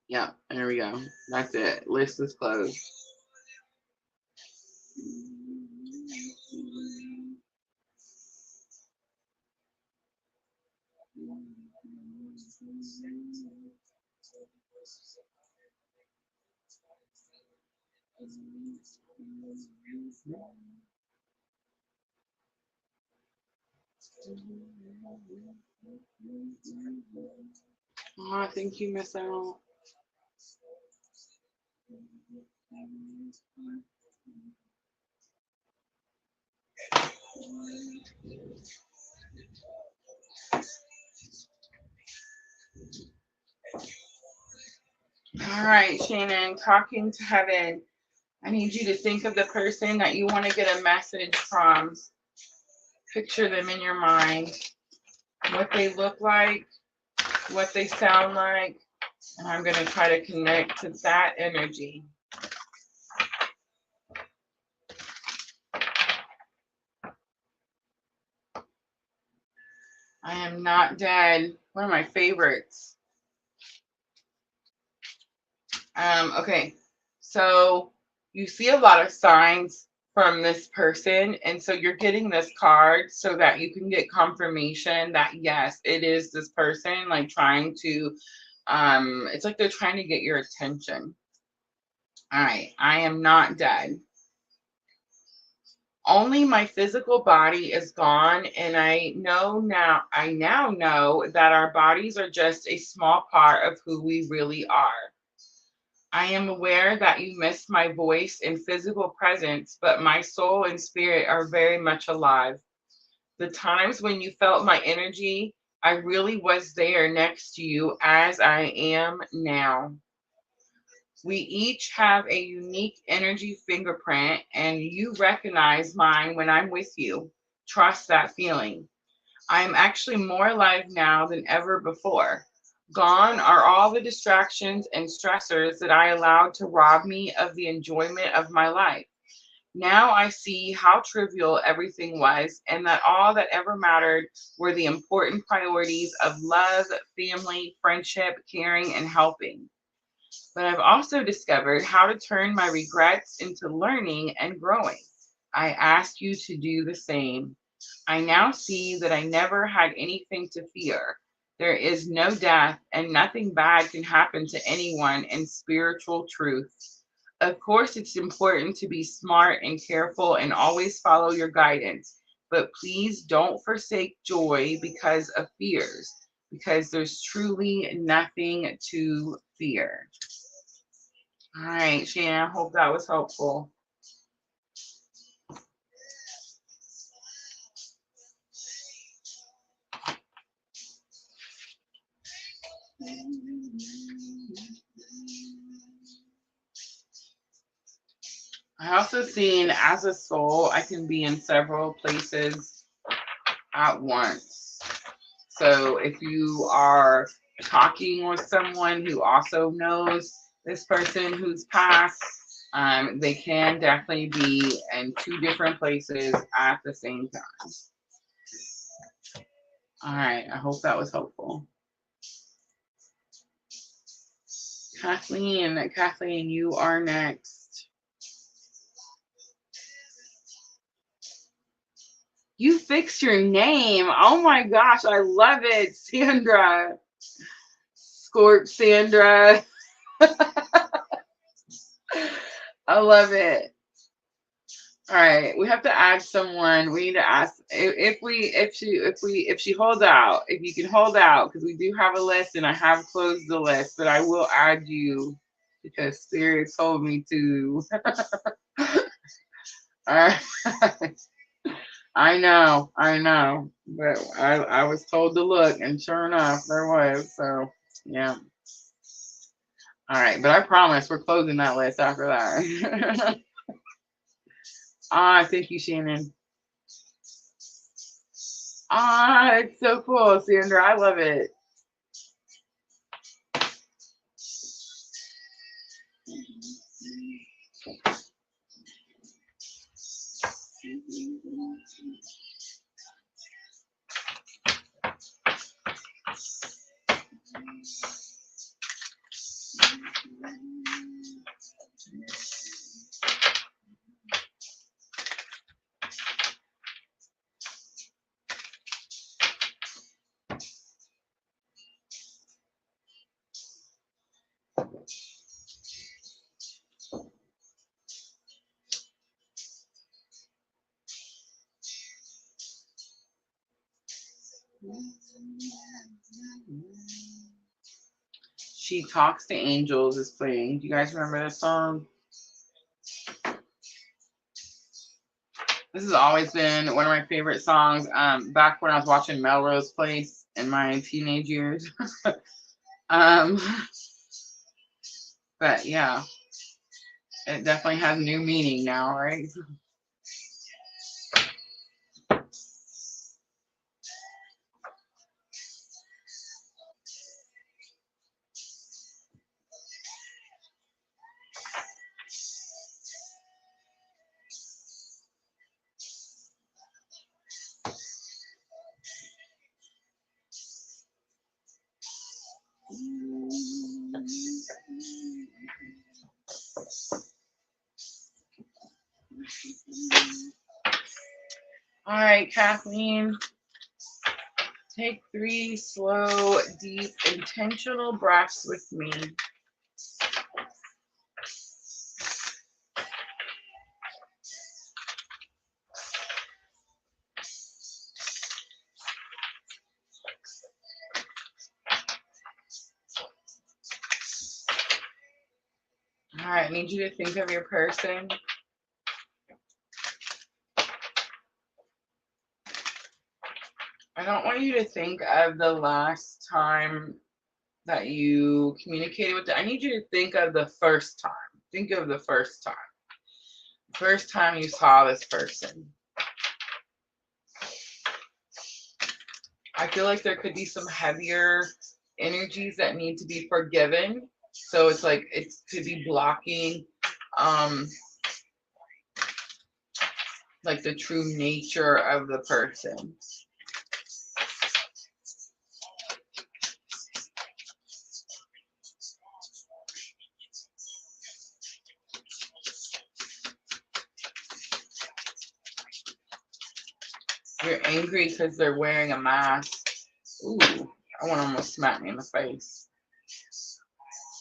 Yep, there we go. That's it. List is closed. Oh, I think you miss out. All right, Shannon, talking to heaven. I need you to think of the person that you want to get a message from. Picture them in your mind, what they look like, what they sound like, and I'm going to try to connect to that energy. I am not dead. One of my favorites. Okay, so you see a lot of signs from this person, and so you're getting this card so that you can get confirmation that yes, it is this person, like trying to it's like they're trying to get your attention. All right, I am not dead. Only my physical body is gone, and I now know that our bodies are just a small part of who we really are. I am aware that you missed my voice and physical presence, but my soul and spirit are very much alive. The times when you felt my energy, I really was there next to you as I am now. We each have a unique energy fingerprint, and you recognize mine when I'm with you. Trust that feeling. I am actually more alive now than ever before. Gone are all the distractions and stressors that I allowed to rob me of the enjoyment of my life. Now I see how trivial everything was, and that all that ever mattered were the important priorities of love, family, friendship, caring, and helping. But I've also discovered how to turn my regrets into learning and growing. I ask you to do the same. I now see that I never had anything to fear. There is no death, and nothing bad can happen to anyone in spiritual truth. Of course, it's important to be smart and careful and always follow your guidance, but please don't forsake joy because of fears, because there's truly nothing to fear. All right, Shannon, I hope that was helpful. I also seen as a soul, I can be in several places at once. So if you are talking with someone who also knows this person who's passed, They can definitely be in two different places at the same time. All right, I hope that was helpful. Kathleen, you are next. You fixed your name. Oh my gosh, I love it, Sandra. Sandra. I love it. All right, we have to add someone. We need to ask if she holds out. If you can hold out, because we do have a list, and I have closed the list, but I will add you because Spirit told me to. All right. I know, but I was told to look, and sure enough, there was. So yeah. All right, but I promise we're closing that list after that. Thank you, Shannon. It's so cool, Sandra. I love it. She Talks to Angels is playing. Do you guys remember this song? This has always been one of my favorite songs. Back when I was watching Melrose Place in my teenage years. But yeah, it definitely has new meaning now, right? All right, Kathleen, take 3 slow, deep, intentional breaths with me. All right, I need you to think of your person. I don't want you to think of the last time that you communicated with them. I need you to think of the first time. Think of the first time. First time you saw this person. I feel like there could be some heavier energies that need to be forgiven. So it's like it could be blocking like the true nature of the person. You're angry because they're wearing a mask. Ooh, I want to almost smack me in the face.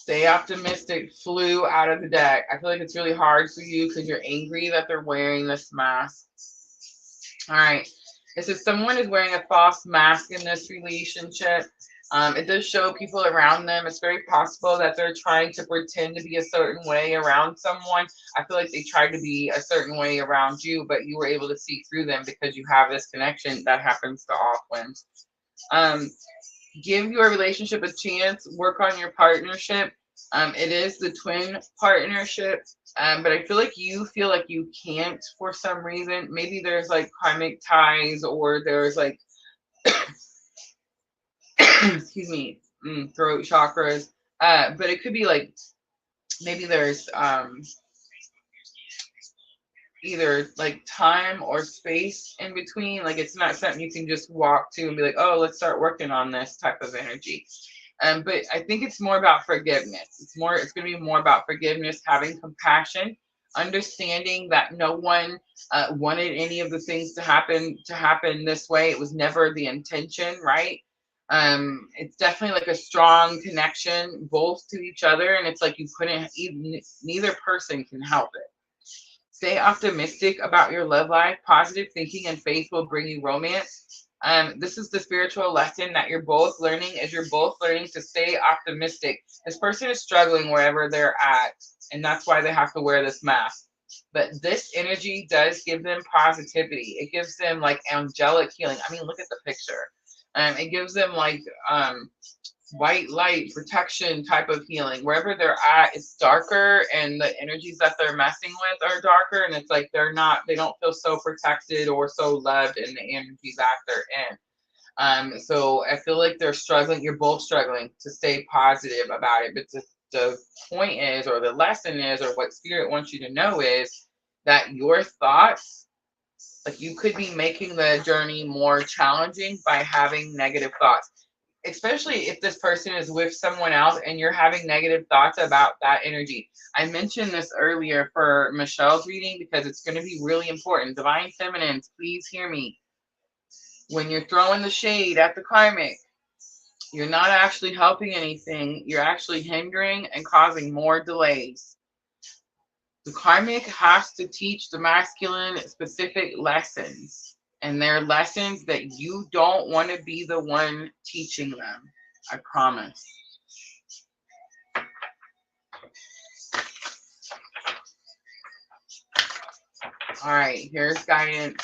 Stay optimistic flew out of the deck. I feel like it's really hard for you because you're angry that they're wearing this mask. All right. It says someone is wearing a false mask in this relationship. It does show people around them. It's very possible that they're trying to pretend to be a certain way around someone. I feel like they tried to be a certain way around you, but you were able to see through them because you have this connection. That happens to all twins. Give your relationship a chance. Work on your partnership. It is the twin partnership, but I feel like you can't for some reason. Maybe there's like karmic ties, or there's like excuse me, throat chakras. But it could be like maybe there's either like time or space in between. Like it's not something you can just walk to and be like, oh, let's start working on this type of energy. But I think it's more about forgiveness. It's going to be more about forgiveness, having compassion, understanding that no one wanted any of the things to happen this way. It was never the intention, right? It's definitely like a strong connection, both to each other, and it's like you couldn't even, neither person can help it. Stay optimistic about your love life. Positive thinking and faith will bring you romance. This is the spiritual lesson that you're both learning, is you're both learning to stay optimistic. This person is struggling wherever they're at, and that's why they have to wear this mask. But this energy does give them positivity. It gives them like angelic healing. I mean, look at the picture. It gives them like white light protection type of healing. Wherever they're at, it's darker, and the energies that they're messing with are darker, and it's like they don't feel so protected or so loved in the energy that they're in. So I feel like they're struggling. You're both struggling to stay positive about it. But the point is, or the lesson is, or what spirit wants you to know is that your thoughts, like you could be making the journey more challenging by having negative thoughts, especially if this person is with someone else and you're having negative thoughts about that energy. I mentioned this earlier for Michelle's reading because it's going to be really important. Divine Feminines, please hear me. When you're throwing the shade at the karmic, you're not actually helping anything. You're actually hindering and causing more delays. The karmic has to teach the masculine specific lessons, and they're lessons that you don't want to be the one teaching them. I promise. All right, here's guidance.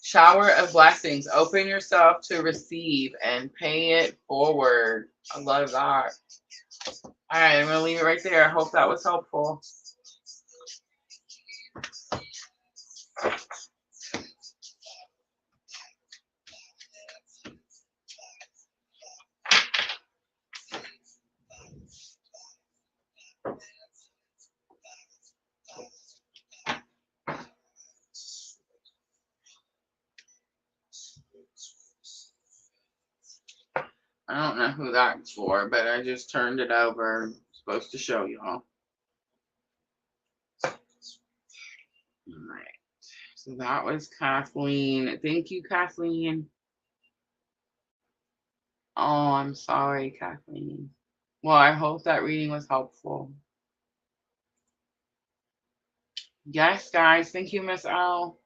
Shower of blessings. Open yourself to receive and pay it forward. I love that. All right, I'm going to leave it right there. I hope that was helpful. I don't know who that's for, but I just turned it over. I'm supposed to show y'all. All right. So that was Kathleen. Thank you, Kathleen. Oh, I'm sorry, Kathleen. Well, I hope that reading was helpful. Yes, guys. Thank you, Miss L.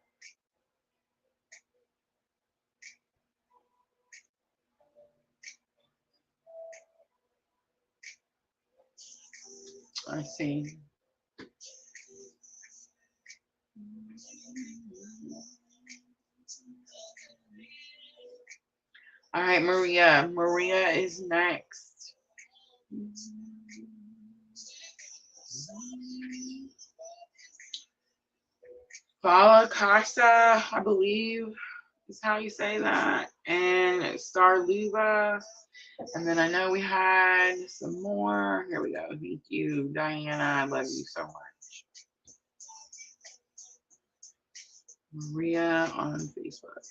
I see. All right, Maria. Maria is next. Fala Casa, I believe is how you say that. And Starluva. And then I know we had some more. Here we go. Thank you, Diana. I love you so much. Maria on Facebook.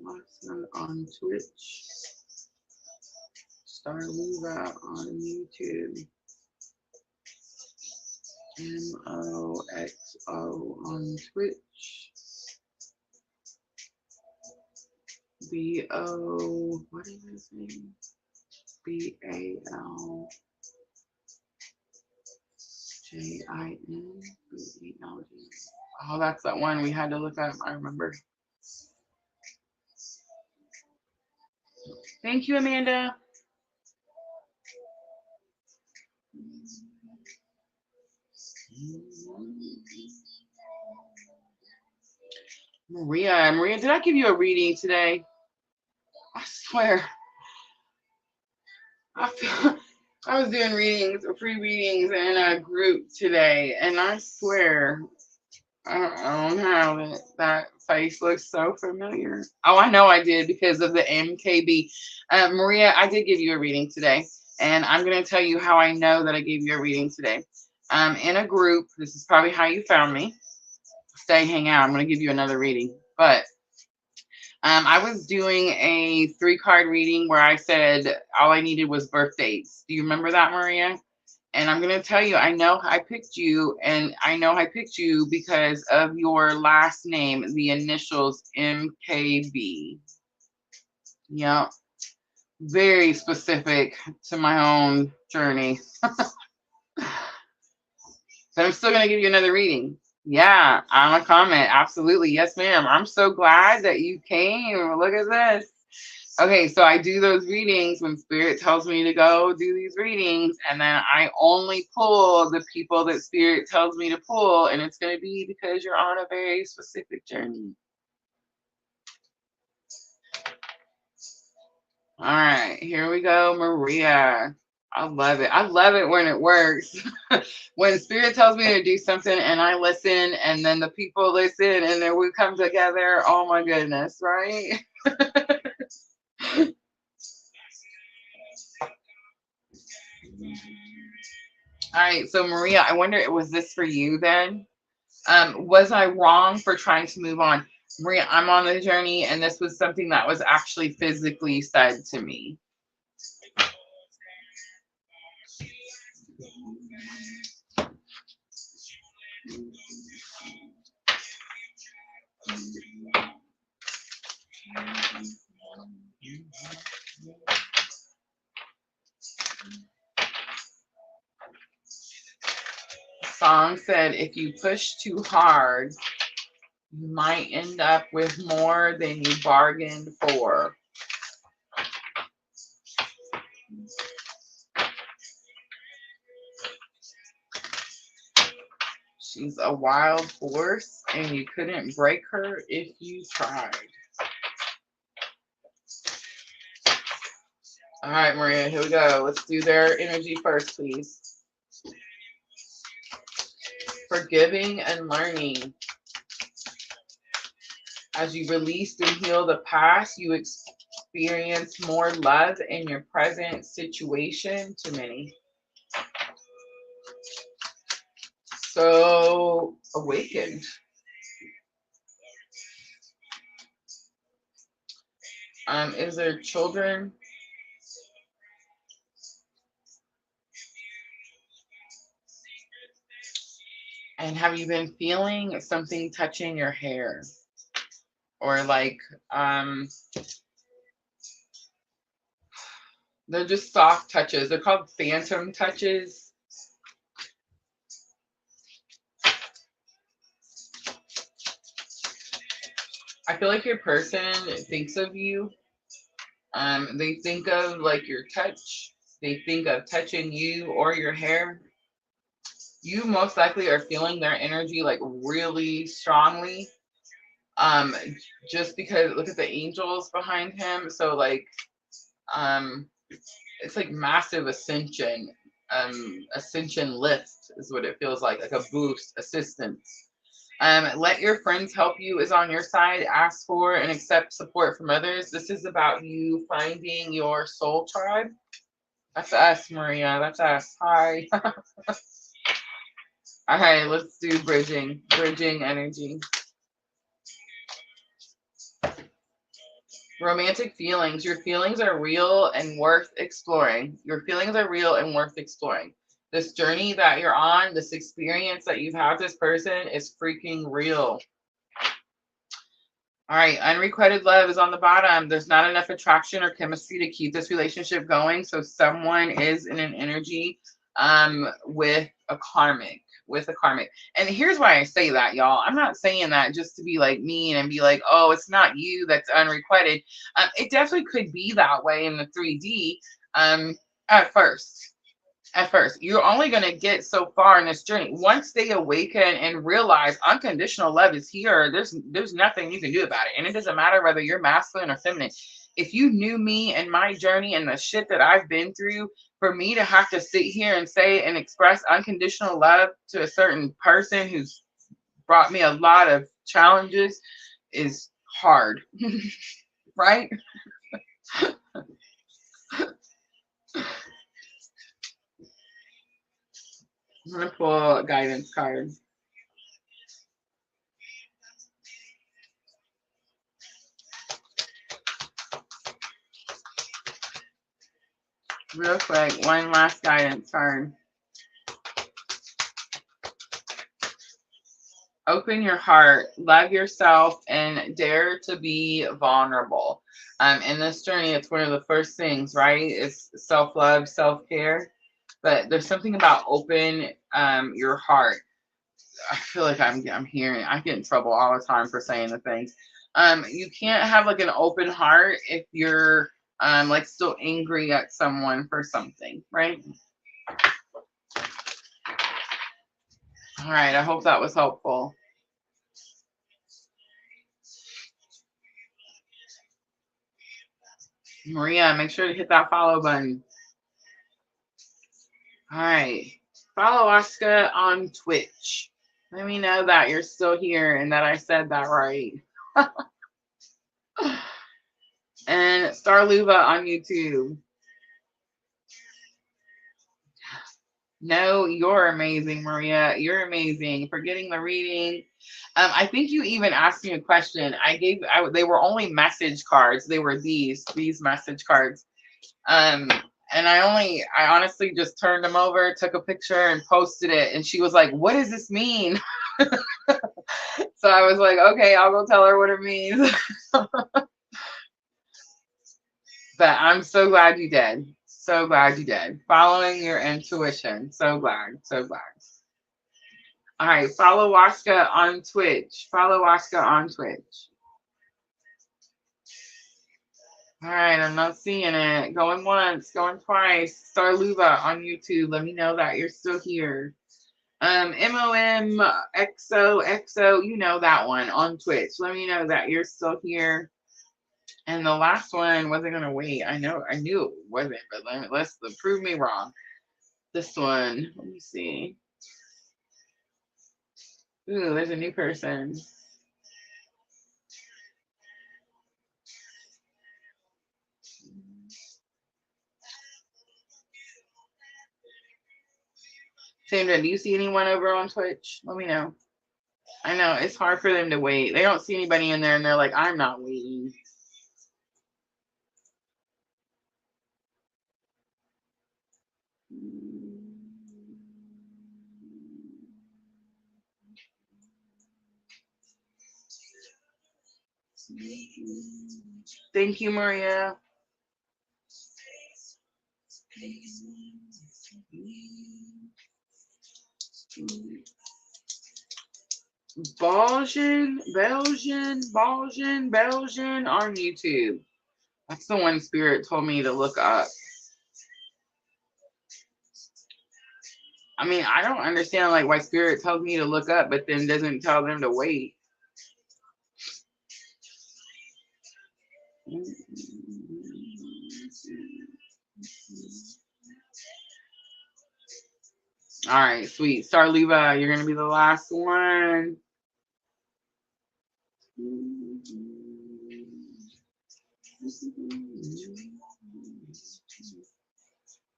Watson on Twitch. Starluva on YouTube. MOXO on Twitch. BO, what is his name? BALJIN. Oh, that's that one we had to look up. I remember. Thank you, Amanda. Maria, did I give you a reading today? I swear. I was doing readings, free readings in a group today, and I swear I don't have it. That face looks so familiar. Oh, I know I did because of the MKB. Maria, I did give you a reading today, and I'm going to tell you how I know that I gave you a reading today. In a group, this is probably how you found me. Stay, hang out. I'm going to give you another reading. But I was doing a 3-card reading where I said all I needed was birthdays. Do you remember that, Maria? And I'm going to tell you, I know I picked you, and I know I picked you because of your last name, the initials MKB. Yep. Very specific to my own journey. But I'm still going to give you another reading. Yeah, I'm a comment. Absolutely. Yes, ma'am. I'm so glad that you came. Look at this. Okay, so I do those readings when Spirit tells me to go do these readings, and then I only pull the people that Spirit tells me to pull, and it's going to be because you're on a very specific journey. All right, here we go, Maria. I love it. I love it when it works. When Spirit tells me to do something and I listen, and then the people listen, and then we come together. Oh my goodness, right? All right, so Maria, I wonder, was this for you then? Was I wrong for trying to move on? Maria, I'm on the journey, and this was something that was actually physically said to me. Song said, if you push too hard, you might end up with more than you bargained for. She's a wild horse, and you couldn't break her if you tried. All right, Maria, here we go. Let's do their energy first, please. Forgiving and learning. As you release and heal the past, you experience more love in your present situation. Too many. So awakened. Is there children? And have you been feeling something touching your hair? Or like, they're just soft touches. They're called phantom touches. I feel like your person thinks of you. They think of like your touch. They think of touching you or your hair. You most likely are feeling their energy like really strongly. Just because look at the angels behind him. So like, it's like massive ascension. Ascension lift is what it feels like a boost, assistance. Let your friends help you is on your side. Ask for and accept support from others. This is about you finding your soul tribe. That's us, Maria. That's us. Hi. Okay, let's do bridging. Bridging energy. Romantic feelings. Your feelings are real and worth exploring. Your feelings are real and worth exploring. This journey that you're on, this experience that you've had with this person is freaking real. All right, unrequited love is on the bottom. There's not enough attraction or chemistry to keep this relationship going. So someone is in an energy with a karmic. And here's why I say that, y'all. I'm not saying that just to be like mean and be like, oh, it's not you that's unrequited. It definitely could be that way in the 3D at first. At first, you're only going to get so far in this journey. Once they awaken and realize unconditional love is here, there's nothing you can do about it. And it doesn't matter whether you're masculine or feminine. If you knew me and my journey and the shit that I've been through, for me to have to sit here and say and express unconditional love to a certain person who's brought me a lot of challenges is hard, right? I'm going to pull a guidance card. Real quick, one last guidance card. Open your heart, love yourself, and dare to be vulnerable. In this journey, it's one of the first things, right? It's self-love, self-care. But there's something about open your heart. I feel like I'm hearing, I get in trouble all the time for saying the things. You can't have like an open heart if you're like still angry at someone for something, right? All right, I hope that was helpful. Maria, make sure to hit that follow button. All right, follow Oscar on Twitch. Let me know that you're still here and that I said that right. And Starluva on YouTube. No, you're amazing, Maria. You're amazing for getting the reading. I think you even asked me a question. They were only message cards. They were these message cards. And I honestly just turned them over, took a picture and posted it. And she was like, what does this mean? So I was like, okay, I'll go tell her what it means. But I'm so glad you did. So glad you did. Following your intuition. So glad. So glad. All right. Follow Washka on Twitch. Follow Washka on Twitch. All right. I'm not seeing it. Going once. Going twice. Starluva on YouTube. Let me know that you're still here. MOMXOXO. You know that one on Twitch. Let me know that you're still here. And the last one wasn't going to wait. I knew it wasn't, but let's prove me wrong. This one, let me see. Ooh, there's a new person. Sandra, do you see anyone over on Twitch? Let me know. I know it's hard for them to wait. They don't see anybody in there and they're like, I'm not waiting. Thank you, Maria. Belgian on YouTube. That's the one Spirit told me to look up. I mean, I don't understand like why Spirit tells me to look up, but then doesn't tell them to wait. All right, sweet. Starluva, you're gonna be the last one.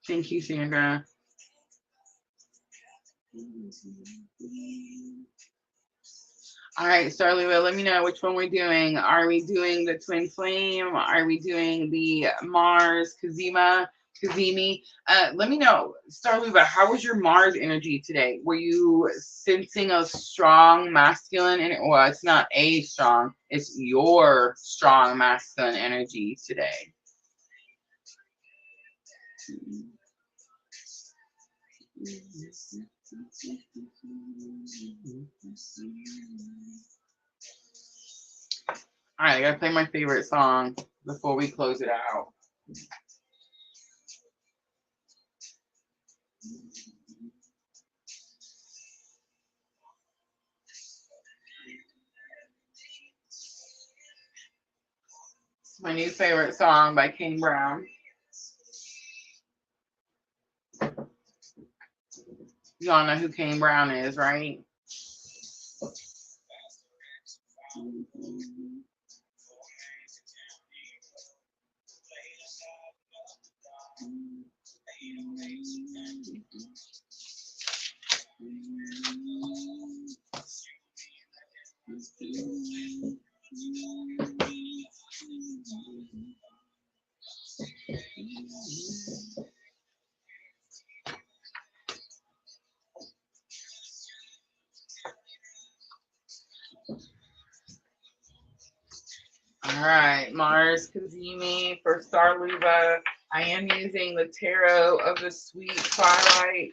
Thank you, Sandra. All right, Starluva, let me know which one we're doing. Are we doing the twin flame? Are we doing the Mars Cazimi? Let me know, Starluva, how was your Mars energy today? Were you sensing a strong masculine? Well, it's not a strong, it's your strong masculine energy today. All right, I gotta play my favorite song before we close it out. It's my new favorite song by Kane Brown. Y'all know who Kane Brown is, right? All right, Mars Cazimi for Starluva. I am using the Tarot of the Sweet Twilight.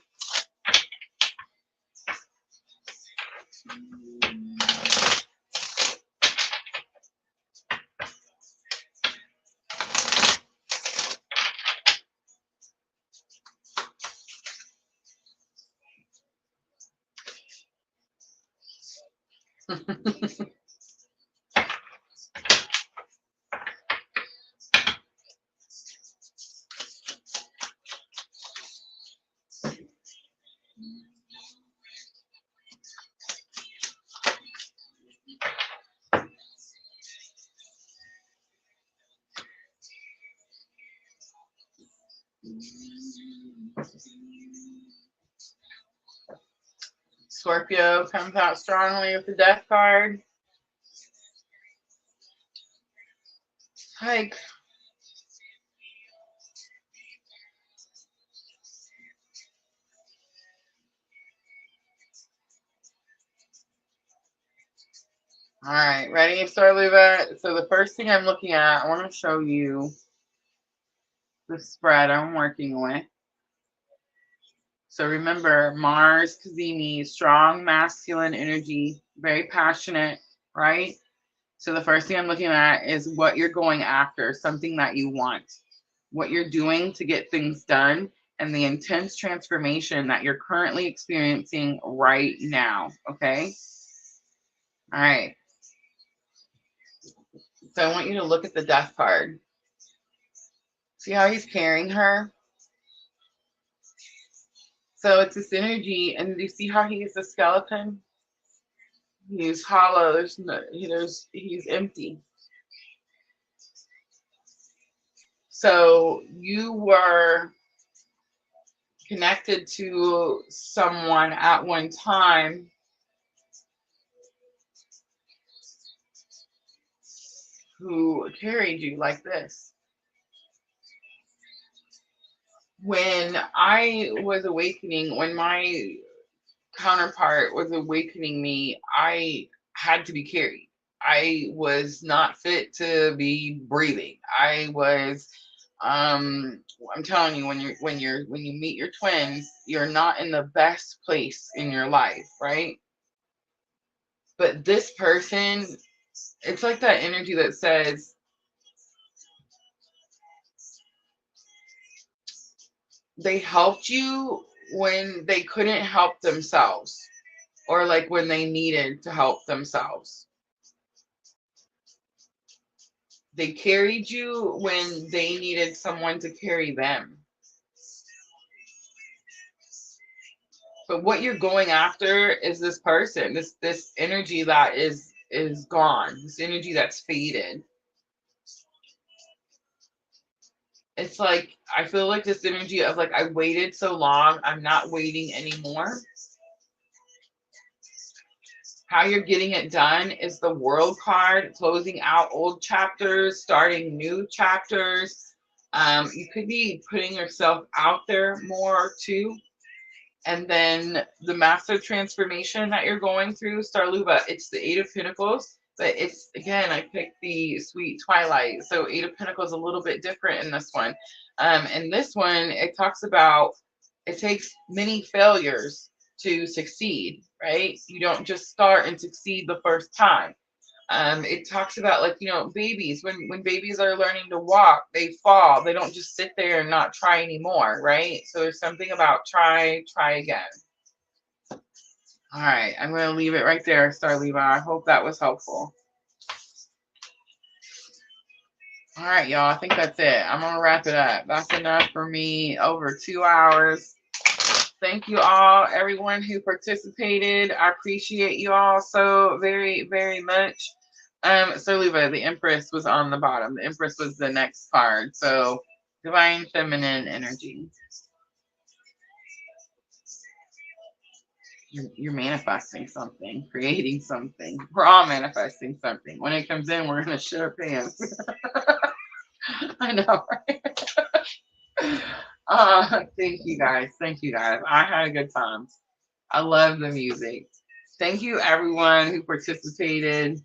Scorpio comes out strongly with the Death card. Hike. All right, ready, Starluva? So the first thing I'm looking at, I want to show you the spread I'm working with. So remember, Mars, Cazimi, strong masculine energy, very passionate, right? So the first thing I'm looking at is what you're going after, something that you want, what you're doing to get things done, and the intense transformation that you're currently experiencing right now, okay? All right. So I want you to look at the Death card. See how he's carrying her? So it's this energy, and do you see how he is a skeleton? He's hollow. There's no, he's empty. So you were connected to someone at one time who carried you like this. When I was awakening, when my counterpart was awakening me, I had to be carried. I was not fit to be breathing. I was I'm telling you, when you meet your twins, you're not in the best place in your life, right? But this person, it's like that energy that says, they helped you when they couldn't help themselves, or like when they needed to help themselves. They carried you when they needed someone to carry them. But what you're going after is this person, this energy that is gone, this energy that's faded. It's like, I feel like this energy of like, I waited so long, I'm not waiting anymore. How you're getting it done is the World card, closing out old chapters, starting new chapters. You could be putting yourself out there more too. And then the massive transformation that you're going through, Starluva, it's the Eight of Pentacles, but it's, again, I picked the Sweet Twilight. So Eight of Pentacles is a little bit different in this one. And this one, it talks about, it takes many failures to succeed, right? You don't just start and succeed the first time. It talks about, like, you know, babies, when babies are learning to walk, they fall. They don't just sit there and not try anymore, right? So there's something about try again. All right, I'm going to leave it right there, Starluva. I hope that was helpful. All right, y'all, I think that's it. I'm going to wrap it up. That's enough for me. Over 2 hours. Thank you all, everyone who participated. I appreciate you all so very, very much. So Luva, the Empress was on the bottom. The Empress was the next card. So divine feminine energy. You're manifesting something, creating something. We're all manifesting something. When it comes in, we're gonna shit our pants. I know, right? Thank you guys. Thank you guys. I had a good time. I love the music. Thank you everyone who participated,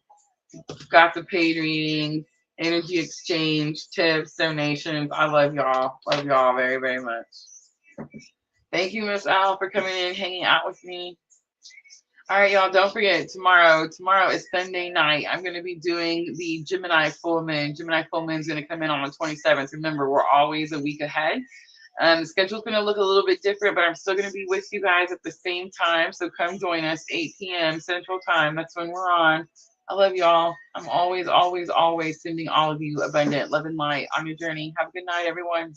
got the paid readings, energy exchange, tips, donations. I love y'all. Love y'all very, very much. Thank you, Miss Al, for coming in, hanging out with me. All right, y'all, don't forget tomorrow. Tomorrow is Sunday night. I'm going to be doing the Gemini full moon. Gemini full moon is going to come in on the 27th. Remember, we're always a week ahead. The schedule's going to look a little bit different, but I'm still going to be with you guys at the same time. So come join us, 8 p.m. Central Time. That's when we're on. I love y'all. I'm always, always, always sending all of you abundant love and light on your journey. Have a good night, everyone.